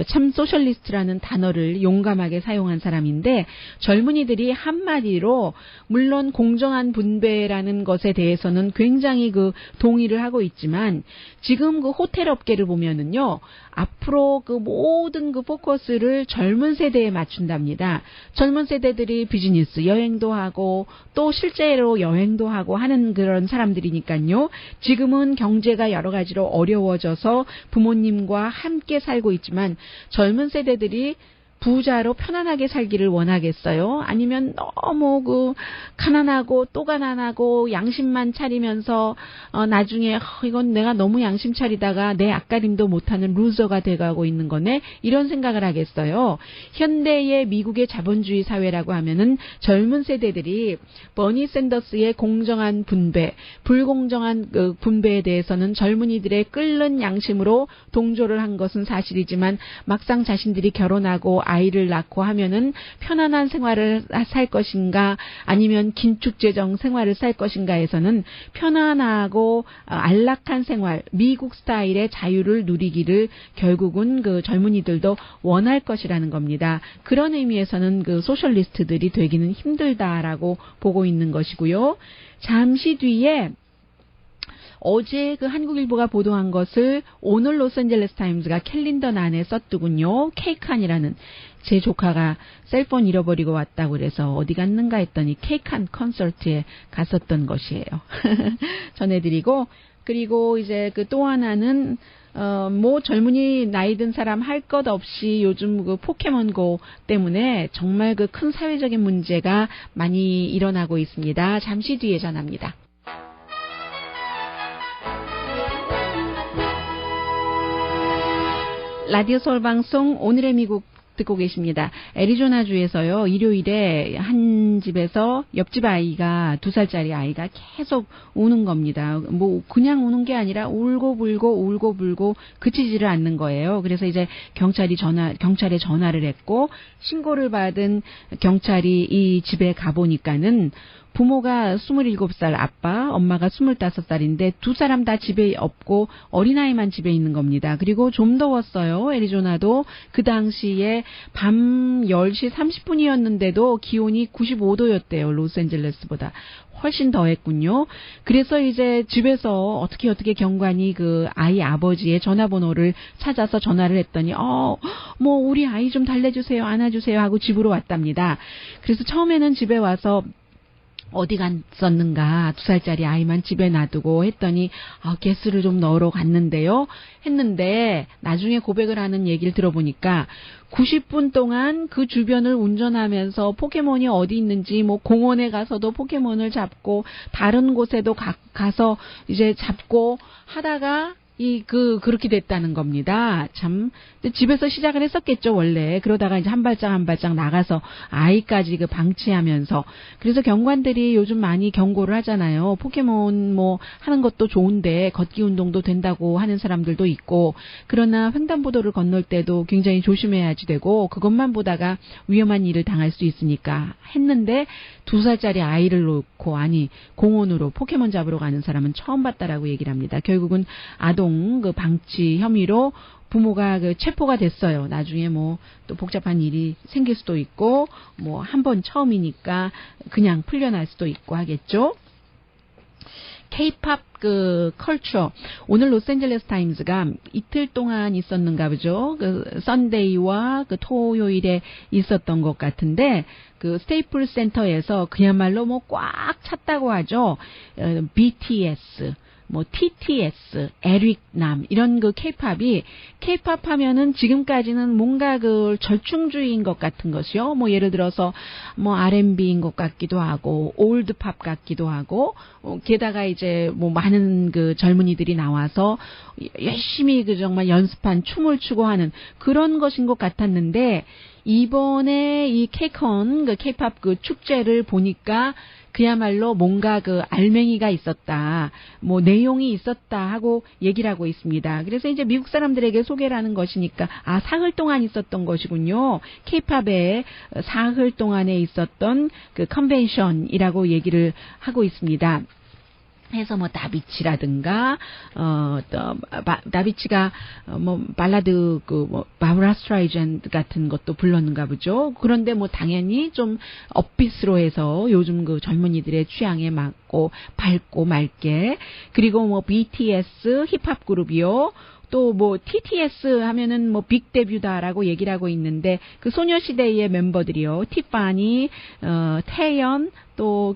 참 소셜리스트라는 단어를 용감하게 사용한 사람인데, 젊은이들이 한마디로 물론 공정한 분배라는 것에 대해서는 굉장히 그 동의를 하고 있지만, 지금 그 호텔 업계를 보면은요, 앞으로 그 모든 그 포커스를 젊은 세대에 맞춘답니다. 젊은 세대들이 비즈니스 여행도 하고 또 실제로 여행도 하고 하는 그런 사람들이니까요. 지금은 경제가 여러 가지로 어려워져서 부모님과 함께 살고 있지만 젊은 세대들이 부자로 편안하게 살기를 원하겠어요? 아니면 너무 가난하고 또 가난하고 양심만 차리면서 나중에 이건 내가 너무 양심 차리다가 내 앞가림도 못하는 루저가 돼가고 있는 거네? 이런 생각을 하겠어요. 현대의 미국의 자본주의 사회라고 하면은 젊은 세대들이 버니 샌더스의 공정한 분배, 불공정한 분배에 대해서는 젊은이들의 끓는 양심으로 동조를 한 것은 사실이지만 막상 자신들이 결혼하고 아이를 낳고 하면은 편안한 생활을 살 것인가 아니면 긴축재정 생활을 살 것인가에서는 편안하고 안락한 생활, 미국 스타일의 자유를 누리기를 결국은 그 젊은이들도 원할 것이라는 겁니다. 그런 의미에서는 그 소셜리스트들이 되기는 힘들다라고 보고 있는 것이고요. 잠시 뒤에 어제 그 한국일보가 보도한 것을 오늘 로스앤젤레스 타임즈가 캘린더 안에 썼더군요. 케이칸이라는, 제 조카가 셀폰 잃어버리고 왔다고 그래서 어디 갔는가 했더니 케이칸 콘서트에 갔었던 것이에요. 전해드리고, 그리고 이제 그 또 하나는 뭐 젊은이 나이 든 사람 할 것 없이 요즘 그 포켓몬고 때문에 정말 그 큰 사회적인 문제가 많이 일어나고 있습니다. 잠시 뒤에 전합니다. 라디오 서울 방송 오늘의 미국 듣고 계십니다. 애리조나주에서요, 일요일에 한 집에서 옆집 아이가 2살짜리 아이가 계속 우는 겁니다. 뭐 그냥 우는 게 아니라 울고 불고 그치지를 않는 거예요. 그래서 이제 경찰에 전화를 했고 신고를 받은 경찰이 이 집에 가보니까는 부모가 27살 아빠, 엄마가 25살인데 두 사람 다 집에 없고 어린아이만 집에 있는 겁니다. 그리고 좀 더웠어요. 애리조나도 그 당시에 밤 10시 30분이었는데도 기온이 95도였대요. 로스앤젤레스보다. 훨씬 더했군요. 그래서 이제 집에서 어떻게 경관이 그 아이 아버지의 전화번호를 찾아서 전화를 했더니 뭐 우리 아이 좀 달래주세요, 안아주세요 하고 집으로 왔답니다. 그래서 처음에는 집에 와서 어디 갔었는가, 2살짜리 아이만 집에 놔두고 했더니 개수를 좀 넣으러 갔는데요 했는데 나중에 고백을 하는 얘기를 들어보니까 90분 동안 그 주변을 운전하면서 포켓몬이 어디 있는지 뭐 공원에 가서도 포켓몬을 잡고 다른 곳에도 가서 이제 잡고 하다가 그렇게 됐다는 겁니다. 참, 집에서 시작을 했었겠죠, 원래. 그러다가 이제 한 발짝 나가서 아이까지 방치하면서. 그래서 경관들이 요즘 많이 경고를 하잖아요. 포켓몬 하는 것도 좋은데, 걷기 운동도 된다고 하는 사람들도 있고, 그러나 횡단보도를 건널 때도 굉장히 조심해야지 되고, 그것만 보다가 위험한 일을 당할 수 있으니까 했는데, 2살짜리 아이를 놓고, 공원으로 포켓몬 잡으러 가는 사람은 처음 봤다라고 얘기를 합니다. 결국은 아동 방치 혐의로 부모가 체포가 됐어요. 나중에 또 복잡한 일이 생길 수도 있고, 한 번 처음이니까 그냥 풀려날 수도 있고 하겠죠. K-팝 컬처. 오늘 로스앤젤레스 타임즈가 이틀 동안 있었는가 보죠. 썬데이와 토요일에 있었던 것 같은데, 스테이플 센터에서 그야말로 꽉 찼다고 하죠. BTS, TTS, 에릭 남, 이런 K-팝이, K-팝 하면은 지금까지는 뭔가 절충주의인 것 같은 것이요. 예를 들어서, R&B인 것 같기도 하고, 올드팝 같기도 하고, 게다가 이제 많은 젊은이들이 나와서 열심히 정말 연습한 춤을 추고 하는 그런 것인 것 같았는데, 이번에 이 K-CON, K-팝 축제를 보니까 그야말로 뭔가 알맹이가 있었다, 내용이 있었다 하고 얘기를 하고 있습니다. 그래서 이제 미국 사람들에게 소개를 하는 것이니까, 사흘 동안 있었던 것이군요. K-팝에 사흘 동안에 있었던 컨벤션이라고 얘기를 하고 있습니다. 해서 나비치라든가 나비치가 발라드 바브라 스트라이젠드 같은 것도 불렀는가 보죠. 그런데 당연히 좀 업비스로 해서 요즘 젊은이들의 취향에 맞고 밝고 맑게. 그리고 BTS 힙합 그룹이요. 또 TTS 하면은 빅 데뷔다라고 얘기를 하고 있는데, 소녀시대의 멤버들이요. 티파니, 태연, 또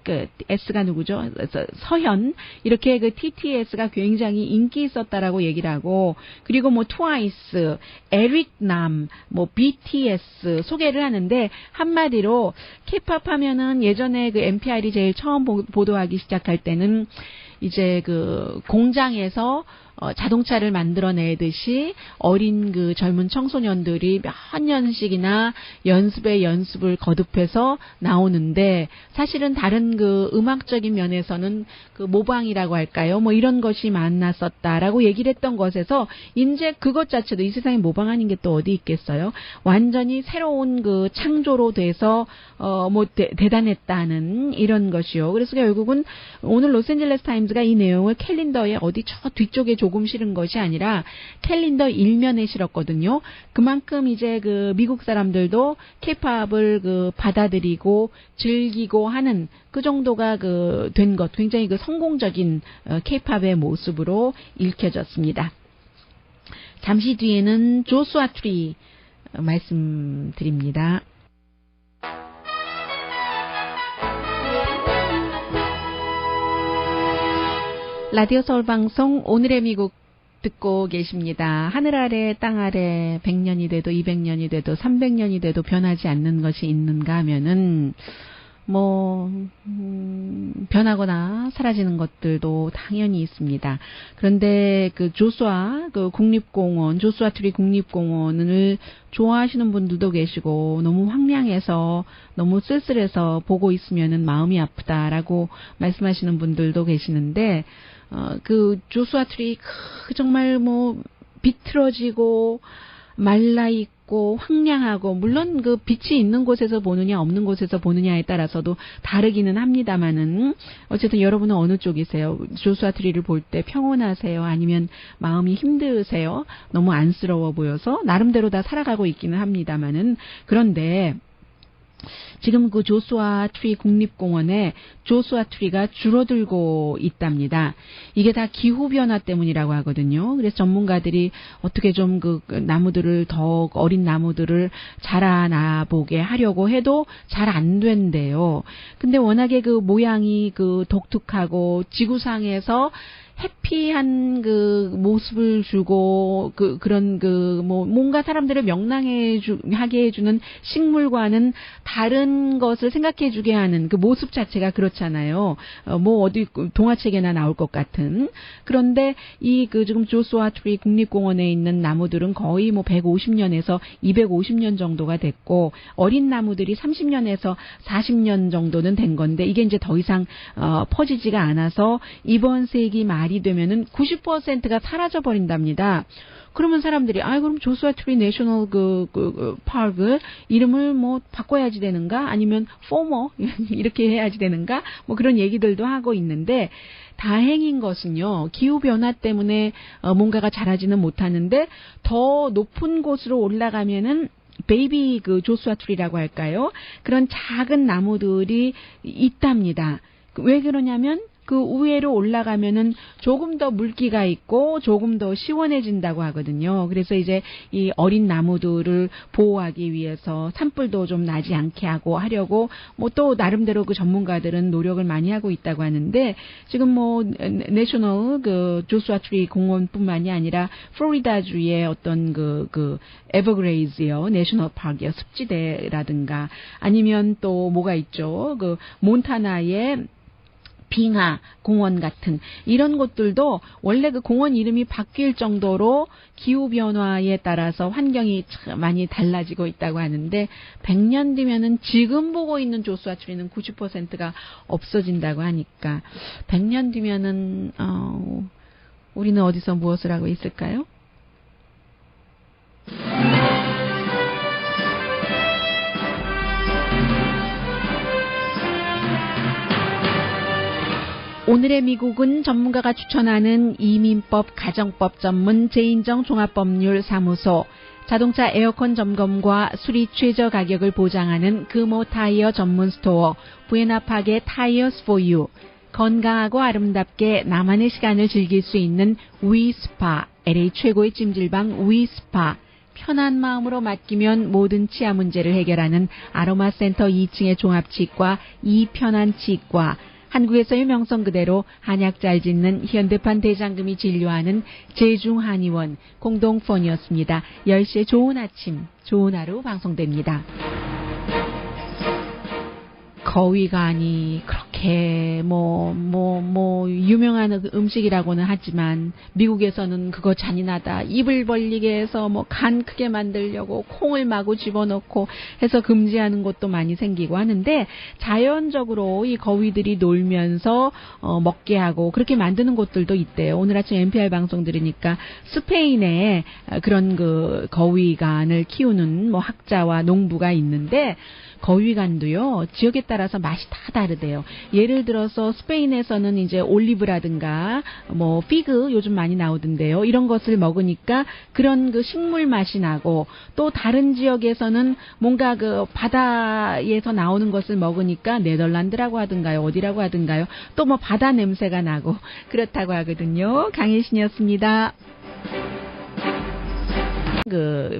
S가 누구죠? 서현. 이렇게 TTS가 굉장히 인기 있었다라고 얘기를 하고, 그리고 트와이스, 에릭 남, BTS 소개를 하는데, 한마디로 K-팝 하면은 예전에 NPR이 제일 처음 보도하기 시작할 때는 이제 공장에서 자동차를 만들어내듯이 어린 젊은 청소년들이 몇 년씩이나 연습을 거듭해서 나오는데, 사실은 다른 음악적인 면에서는 모방이라고 할까요? 이런 것이 많았었다라고 얘기를 했던 것에서, 이제 그것 자체도 이 세상에 모방 아닌 게 또 어디 있겠어요? 완전히 새로운 창조로 돼서 대단했다는 이런 것이요. 그래서 결국은 오늘 로스앤젤레스 타임즈가 이 내용을 캘린더에 어디 저 뒤쪽에 조금 실은 것이 아니라 캘린더 일면에 실었거든요. 그만큼 이제 미국 사람들도 K-팝을 받아들이고 즐기고 하는 그 정도가 된 것, 굉장히 성공적인 K-팝의 모습으로 읽혀졌습니다. 잠시 뒤에는 조슈아 트리 말씀드립니다. 라디오 서울 방송 오늘의 미국 듣고 계십니다. 하늘 아래 땅 아래 100년이 돼도 200년이 돼도 300년이 돼도 변하지 않는 것이 있는가 하면은 변하거나 사라지는 것들도 당연히 있습니다. 그런데 조슈아 국립공원, 조슈아 트리 국립공원을 좋아하시는 분들도 계시고, 너무 황량해서 너무 쓸쓸해서 보고 있으면은 마음이 아프다라고 말씀하시는 분들도 계시는데, 조슈아 트리 정말 비틀어지고 말라있고 황량하고, 물론 빛이 있는 곳에서 보느냐 없는 곳에서 보느냐에 따라서도 다르기는 합니다만은, 어쨌든 여러분은 어느 쪽이세요? 조슈아 트리를 볼 때 평온하세요? 아니면 마음이 힘드세요? 너무 안쓰러워 보여서 나름대로 다 살아가고 있기는 합니다만은, 그런데 지금 조슈아 트리 국립공원에 조슈아 트리가 줄어들고 있답니다. 이게 다 기후변화 때문이라고 하거든요. 그래서 전문가들이 어떻게 좀 나무들을, 더 어린 나무들을 자라나보게 하려고 해도 잘 안 된대요. 근데 워낙에 모양이 독특하고 지구상에서 해피한 그 모습을 주고 그런 뭐 뭔가 사람들을 하게 해주는 식물과는 다른 것을 생각해주게 하는 그 모습 자체가 그렇잖아요. 뭐 어디 동화책에나 나올 것 같은. 그런데 지금 조수아 트리 국립공원에 있는 나무들은 거의 뭐 150년에서 250년 정도가 됐고 어린 나무들이 30년에서 40년 정도는 된 건데 이게 이제 더 이상 퍼지지가 않아서 이번 세기 말이 되면은 90%가 사라져 버린답니다. 그러면 사람들이 그럼 조수아 트리 내셔널 파크 이름을 뭐 바꿔야지 되는가? 아니면 포머 이렇게 해야지 되는가? 뭐 그런 얘기들도 하고 있는데 다행인 것은요. 기후 변화 때문에 뭔가가 자라지는 못하는데 더 높은 곳으로 올라가면은 베이비 조수아 트리라고 할까요? 그런 작은 나무들이 있답니다. 왜 그러냐면 그 우회로 올라가면은 조금 더 물기가 있고 조금 더 시원해진다고 하거든요. 그래서 이제 이 어린 나무들을 보호하기 위해서 산불도 좀 나지 않게 하려고 뭐 또 나름대로 그 전문가들은 노력을 많이 하고 있다고 하는데 지금 뭐 내셔널 조수아 트리 공원뿐만이 아니라 플로리다주의 어떤 에버그레이즈요 내셔널 파크요 습지대라든가 아니면 또 뭐가 있죠 몬타나의 빙하 공원 같은 이런 곳들도 원래 그 공원 이름이 바뀔 정도로 기후변화에 따라서 환경이 참 많이 달라지고 있다고 하는데 100년 뒤면은 지금 보고 있는 조수아 트리는 90%가 없어진다고 하니까 100년 뒤면은 우리는 어디서 무엇을 하고 있을까요? 오늘의 미국은 전문가가 추천하는 이민법 가정법 전문 제인정 종합법률사무소, 자동차 에어컨 점검과 수리 최저 가격을 보장하는 금호 타이어 전문 스토어 부에나파게 타이어스 포 유, 건강하고 아름답게 나만의 시간을 즐길 수 있는 위스파, LA 최고의 찜질방 위스파, 편한 마음으로 맡기면 모든 치아 문제를 해결하는 아로마 센터 2층의 종합치과 이편한 치과, 한국에서의 명성 그대로 한약 잘 짓는 현대판 대장금이 진료하는 제중한의원 공동폰이었습니다. 10시에 좋은 아침, 좋은 하루 방송됩니다. 거위간이 그렇게 유명한 음식이라고는 하지만 미국에서는 그거 잔인하다. 입을 벌리게 해서 간 크게 만들려고 콩을 마구 집어넣고 해서 금지하는 곳도 많이 생기고 하는데 자연적으로 이 거위들이 놀면서 먹게 하고 그렇게 만드는 곳들도 있대요. 오늘 아침 NPR 방송 들으니까 스페인에 그런 거위간을 키우는 학자와 농부가 있는데 거위간도요, 지역에 따라서 맛이 다 다르대요. 예를 들어서 스페인에서는 이제 올리브라든가, 피그 요즘 많이 나오던데요. 이런 것을 먹으니까 그런 식물 맛이 나고, 또 다른 지역에서는 뭔가 바다에서 나오는 것을 먹으니까 네덜란드라고 하든가요, 어디라고 하든가요. 또 바다 냄새가 나고, 그렇다고 하거든요. 강혜신이었습니다.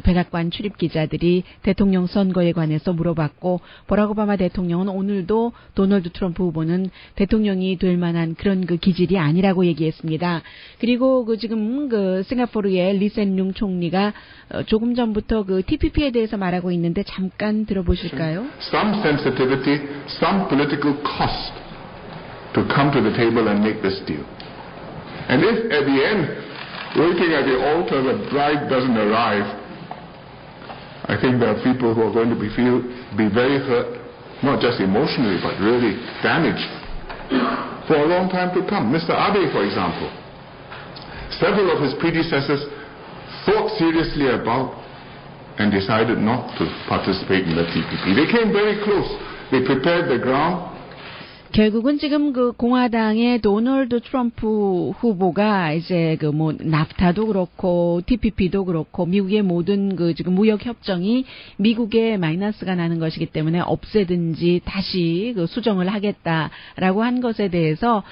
백악관 출입 기자들이 대통령 선거에 관해서 물어봤고 버락 오바마 대통령은 오늘도 도널드 트럼프 후보는 대통령이 될 만한 그런 기질이 아니라고 얘기했습니다. 그리고 지금 싱가포르의 리센룽 총리가 조금 전부터 TPP에 대해서 말하고 있는데 잠깐 들어보실까요? Some sensitivity, some political cost to come to the table and make this deal. And if at the end waiting at the altar, the bride doesn't arrive, I think there are people who are going to be very hurt, not just emotionally, but really damaged for a long time to come. Mr. Abe, for example, several of his predecessors thought seriously about and decided not to participate in the TPP. They came very close. They prepared the ground. 결국은 지금 공화당의 도널드 트럼프 후보가 이제 나프타도 그렇고 TPP도 그렇고 미국의 모든 지금 무역 협정이 미국에 마이너스가 나는 것이기 때문에 없애든지 다시 수정을 하겠다라고 한 것에 대해서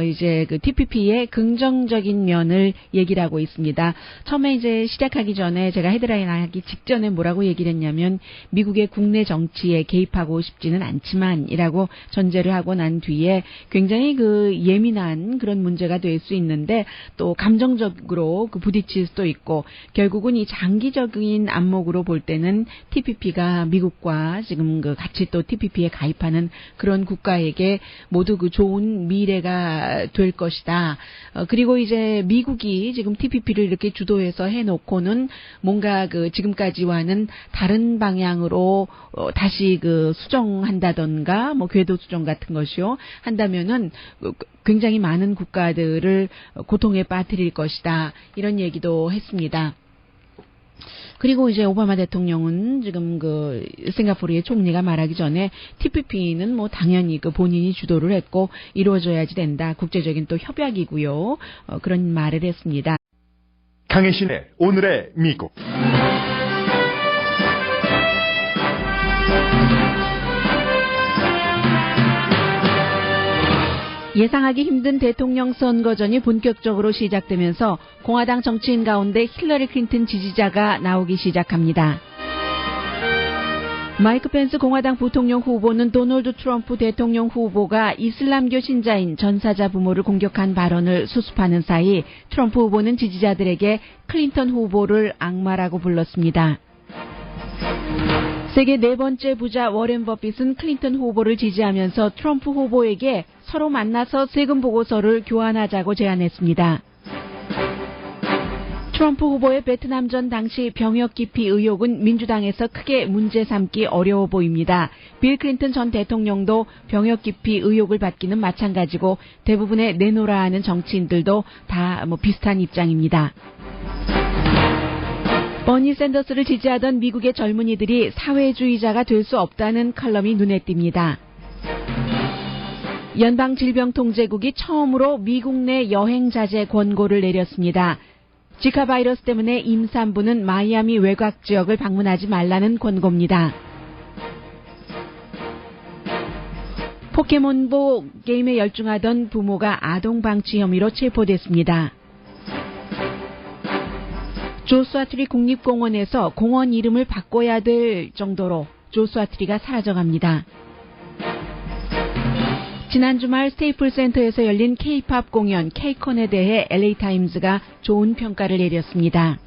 이제 TPP의 긍정적인 면을 얘기를 하고 있습니다. 처음에 이제 시작하기 전에 제가 헤드라인 하기 직전에 뭐라고 얘기를 했냐면 미국의 국내 정치에 개입하고 싶지는 않지만이라고 전제를 하고 난 난 뒤에 굉장히 그 예민한 그런 문제가 될 수 있는데 또 감정적으로 그 부딪힐 수도 있고 결국은 이 장기적인 안목으로 볼 때는 TPP가 미국과 지금 그 같이 또 TPP에 가입하는 그런 국가에게 모두 그 좋은 미래가 될 것이다. 그리고 이제 미국이 지금 TPP를 이렇게 주도해서 해놓고는 뭔가 그 지금까지와는 다른 방향으로 다시 그 수정한다던가 뭐 궤도 수정 같은 것이요 한다면은 굉장히 많은 국가들을 고통에 빠뜨릴 것이다. 이런 얘기도 했습니다. 그리고 이제 오바마 대통령은 지금 그 싱가포르의 총리가 말하기 전에 TPP는 뭐 당연히 그 본인이 주도를 했고 이루어져야지 된다. 국제적인 또 협약이고요. 그런 말을 했습니다. 강혜신의 오늘의 미국. 예상하기 힘든 대통령 선거전이 본격적으로 시작되면서 공화당 정치인 가운데 힐러리 클린턴 지지자가 나오기 시작합니다. 마이크 펜스 공화당 부통령 후보는 도널드 트럼프 대통령 후보가 이슬람교 신자인 전사자 부모를 공격한 발언을 수습하는 사이 트럼프 후보는 지지자들에게 클린턴 후보를 악마라고 불렀습니다. 세계 네 번째 부자 워렌 버핏은 클린턴 후보를 지지하면서 트럼프 후보에게 서로 만나서 세금 보고서를 교환하자고 제안했습니다. 트럼프 후보의 베트남전 당시 병역 기피 의혹은 민주당에서 크게 문제 삼기 어려워 보입니다. 빌 클린턴 전 대통령도 병역 기피 의혹을 받기는 마찬가지고 대부분의 내노라 하는 정치인들도 다 비슷한 입장입니다. 버니 샌더스를 지지하던 미국의 젊은이들이 사회주의자가 될 수 없다는 칼럼이 눈에 띕니다. 연방질병통제국이 처음으로 미국 내 여행 자제 권고를 내렸습니다. 지카 바이러스 때문에 임산부는 마이애미 외곽 지역을 방문하지 말라는 권고입니다. 포켓몬고 게임에 열중하던 부모가 아동 방치 혐의로 체포됐습니다. 조슈아 트리 국립공원에서 공원 이름을 바꿔야 될 정도로 조슈아 트리가 사라져갑니다. 지난 주말 스테이플 센터에서 열린 K-팝 공연 K-con에 대해 LA타임즈가 좋은 평가를 내렸습니다.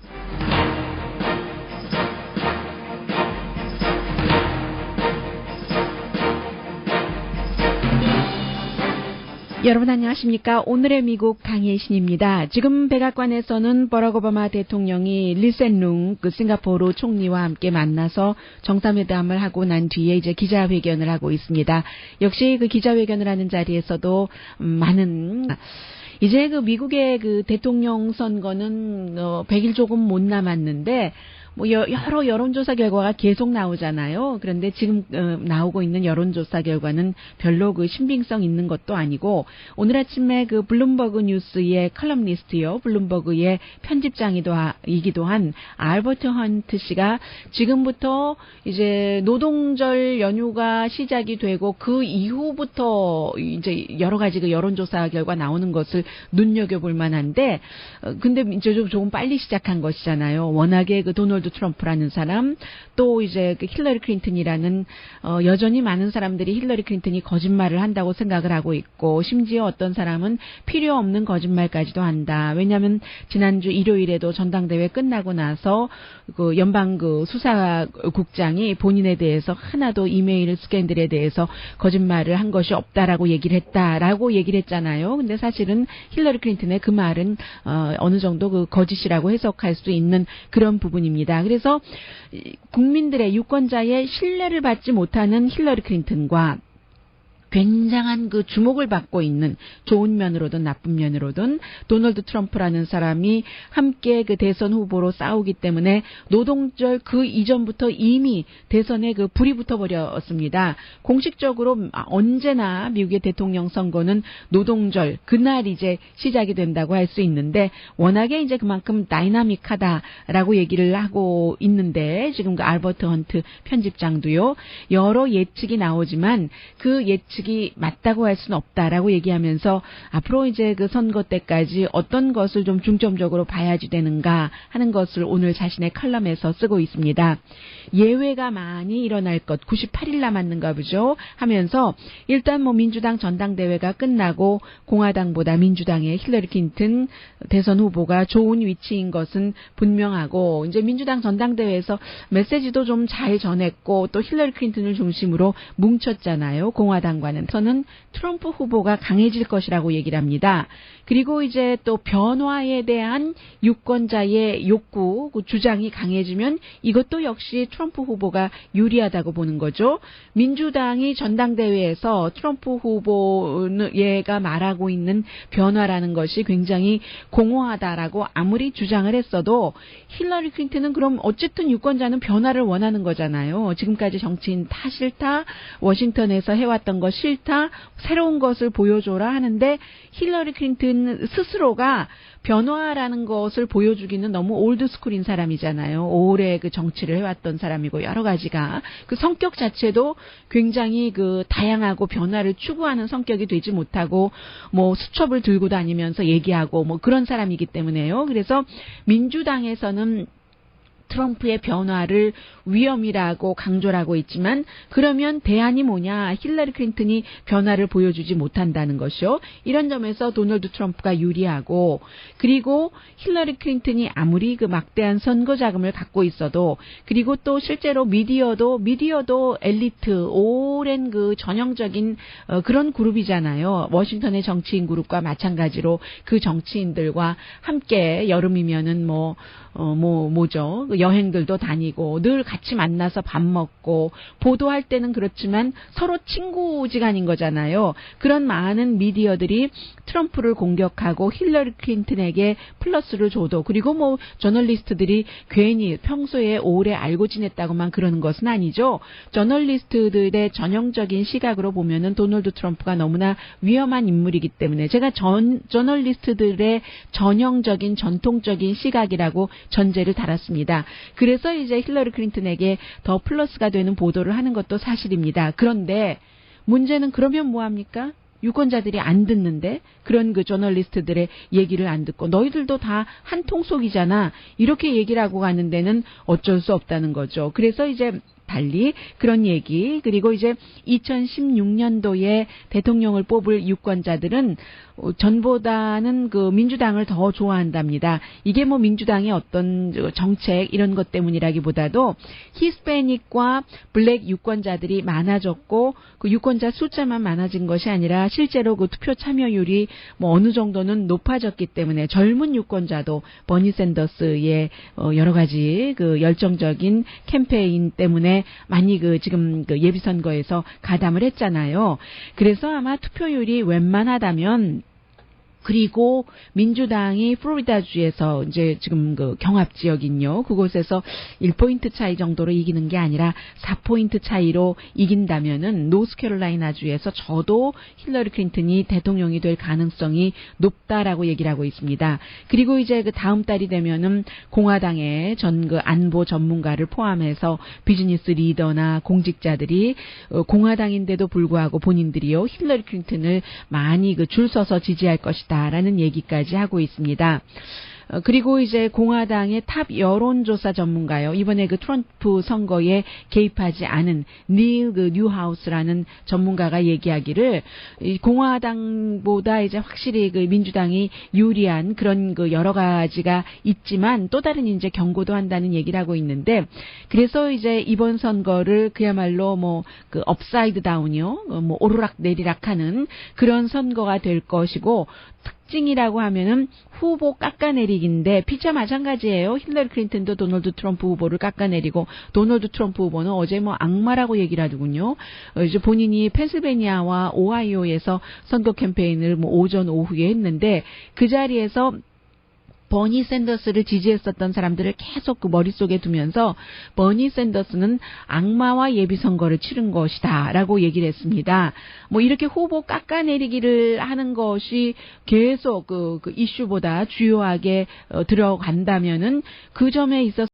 여러분 안녕하십니까? 오늘의 미국 강혜신입니다. 지금 백악관에서는 버락 오바마 대통령이 리센룽 그 싱가포르 총리와 함께 만나서 정상회담을 하고 난 뒤에 이제 기자회견을 하고 있습니다. 역시 그 기자회견을 하는 자리에서도 많은 이제 그 미국의 그 대통령 선거는 100일 조금 못 남았는데 뭐 여러 여론조사 결과가 계속 나오잖아요. 그런데 지금 나오고 있는 여론조사 결과는 별로 그 신빙성 있는 것도 아니고 오늘 아침에 그 블룸버그 뉴스의 컬럼니스트요, 블룸버그의 편집장이기도 한 알버트 헌트 씨가 지금부터 이제 노동절 연휴가 시작이 되고 그 이후부터 이제 여러 가지 그 여론조사 결과 나오는 것을 눈여겨볼 만한데 근데 이제 조금 빨리 시작한 것이잖아요. 워낙에 그 도널드 트럼프라는 사람, 또 이제 그 힐러리 클린턴이라는 여전히 많은 사람들이 힐러리 클린턴이 거짓말을 한다고 생각을 하고 있고, 심지어 어떤 사람은 필요 없는 거짓말까지도 한다. 왜냐하면 지난주 일요일에도 전당대회 끝나고 나서 그 연방 그 수사국장이 본인에 대해서 하나도 이메일 스캔들에 대해서 거짓말을 한 것이 없다라고 얘기를 했다라고 얘기를 했잖아요. 근데 사실은 힐러리 클린턴의 그 말은 어느 정도 그 거짓이라고 해석할 수 있는 그런 부분입니다. 그래서 국민들의 유권자의 신뢰를 받지 못하는 힐러리 클린턴과 굉장한 그 주목을 받고 있는 좋은 면으로든 나쁜 면으로든 도널드 트럼프라는 사람이 함께 그 대선 후보로 싸우기 때문에 노동절 그 이전부터 이미 대선에 그 불이 붙어버렸습니다. 공식적으로 언제나 미국의 대통령 선거는 노동절 그날 이제 시작이 된다고 할 수 있는데 워낙에 이제 그만큼 다이나믹하다라고 얘기를 하고 있는데 지금 그 알버트 헌트 편집장도요. 여러 예측이 나오지만 그 예측 예측이 맞다고 할 수는 없다라고 얘기하면서 앞으로 이제 그 선거 때까지 어떤 것을 좀 중점적으로 봐야지 되는가 하는 것을 오늘 자신의 칼럼에서 쓰고 있습니다. 예외가 많이 일어날 것, 98일 남았는가 보죠. 하면서 일단 뭐 민주당 전당대회가 끝나고 공화당보다 민주당의 힐러리 클린턴 대선 후보가 좋은 위치인 것은 분명하고, 이제 민주당 전당대회에서 메시지도 좀 잘 전했고 또 힐러리 클린턴을 중심으로 뭉쳤잖아요. 공화당과는. 저는 트럼프 후보가 강해질 것이라고 얘기를 합니다. 그리고 이제 또 변화에 대한 유권자의 욕구, 그 주장이 강해지면 이것도 역시 트럼프 후보가 유리하다고 보는 거죠. 민주당이 전당대회에서 트럼프 후보가 말하고 있는 변화라는 것이 굉장히 공허하다라고 아무리 주장을 했어도 힐러리 클린턴은 그럼 어쨌든 유권자는 변화를 원하는 거잖아요. 지금까지 정치인 다 싫다, 워싱턴에서 해왔던 거 싫다, 새로운 것을 보여줘라 하는데 힐러리 클린턴 스스로가 변화라는 것을 보여주기는 너무 올드스쿨인 사람이잖아요. 오래 그 정치를 해왔던 사람이고 여러 가지가 그 성격 자체도 굉장히 그 다양하고 변화를 추구하는 성격이 되지 못하고 뭐 수첩을 들고 다니면서 얘기하고 뭐 그런 사람이기 때문에요. 그래서 민주당에서는 트럼프의 변화를 위험이라고 강조를 하고 있지만 그러면 대안이 뭐냐? 힐러리 클린턴이 변화를 보여주지 못한다는 것이요. 이런 점에서 도널드 트럼프가 유리하고, 그리고 힐러리 클린턴이 아무리 그 막대한 선거 자금을 갖고 있어도, 그리고 또 실제로 미디어도 엘리트, 오랜 그 전형적인 그런 그룹이잖아요. 워싱턴의 정치인 그룹과 마찬가지로 그 정치인들과 함께 여름이면은 뭐죠? 여행들도 다니고 늘 같이 만나서 밥 먹고 보도할 때는 그렇지만 서로 친구지간인 거잖아요. 그런 많은 미디어들이 트럼프를 공격하고 힐러리 클린턴에게 플러스를 줘도, 그리고 뭐 저널리스트들이 괜히 평소에 오래 알고 지냈다고만 그러는 것은 아니죠. 저널리스트들의 전형적인 시각으로 보면은 도널드 트럼프가 너무나 위험한 인물이기 때문에 제가 저널리스트들의 전형적인 전통적인 시각이라고 전제를 달았습니다. 그래서 이제 힐러리 클린턴에게 더 플러스가 되는 보도를 하는 것도 사실입니다. 그런데 문제는 그러면 뭐합니까? 유권자들이 안 듣는데, 그런 그 저널리스트들의 얘기를 안 듣고 너희들도 다 한 통속이잖아, 이렇게 얘기를 하고 가는 데는 어쩔 수 없다는 거죠. 그래서 이제 달리 그런 얘기, 그리고 이제 2016년도에 대통령을 뽑을 유권자들은 전보다는 그 민주당을 더 좋아한답니다. 이게 뭐 민주당의 어떤 정책 이런 것 때문이라기보다도 히스패닉과 블랙 유권자들이 많아졌고 그 유권자 숫자만 많아진 것이 아니라 실제로 그 투표 참여율이 뭐 어느 정도는 높아졌기 때문에 젊은 유권자도 버니 샌더스의 여러 가지 그 열정적인 캠페인 때문에 많이 그 지금 그 예비선거에서 가담을 했잖아요. 그래서 아마 투표율이 웬만하다면, 그리고 민주당이 플로리다주에서 이제 지금 그 경합 지역인요, 그곳에서 1포인트 차이 정도로 이기는 게 아니라 4포인트 차이로 이긴다면은 노스캐롤라이나주에서 저도 힐러리 클린턴이 대통령이 될 가능성이 높다라고 얘기를 하고 있습니다. 그리고 이제 그 다음 달이 되면은 공화당의 전 그 안보 전문가를 포함해서 비즈니스 리더나 공직자들이 공화당인데도 불구하고 본인들이요 힐러리 클린턴을 많이 그 줄 서서 지지할 것이다 라는 얘기까지 하고 있습니다. 그리고 이제 공화당의 탑 여론조사 전문가요, 이번에 그 트럼프 선거에 개입하지 않은 닐 그 뉴하우스라는 전문가가 얘기하기를 공화당보다 이제 확실히 그 민주당이 유리한 그런 그 여러 가지가 있지만 또 다른 이제 경고도 한다는 얘기를 하고 있는데, 그래서 이제 이번 선거를 그야말로 뭐 그 업사이드 다운이요, 뭐 오르락 내리락하는 그런 선거가 될 것이고, 특징이라고 하면은 후보 깎아내리기인데 피자 마찬가지예요. 힐러리 클린턴도 도널드 트럼프 후보를 깎아내리고, 도널드 트럼프 후보는 어제 뭐 악마라고 얘기를 하더군요. 이제 본인이 펜실베니아와 오하이오에서 선거 캠페인을 뭐 오전 오후에 했는데 그 자리에서 버니 샌더스를 지지했었던 사람들을 계속 그 머릿속에 두면서 버니 샌더스는 악마와 예비선거를 치른 것이다 라고 얘기를 했습니다. 뭐 이렇게 후보 깎아내리기를 하는 것이 계속 그 이슈보다 주요하게 들어간다면은 그 점에 있어서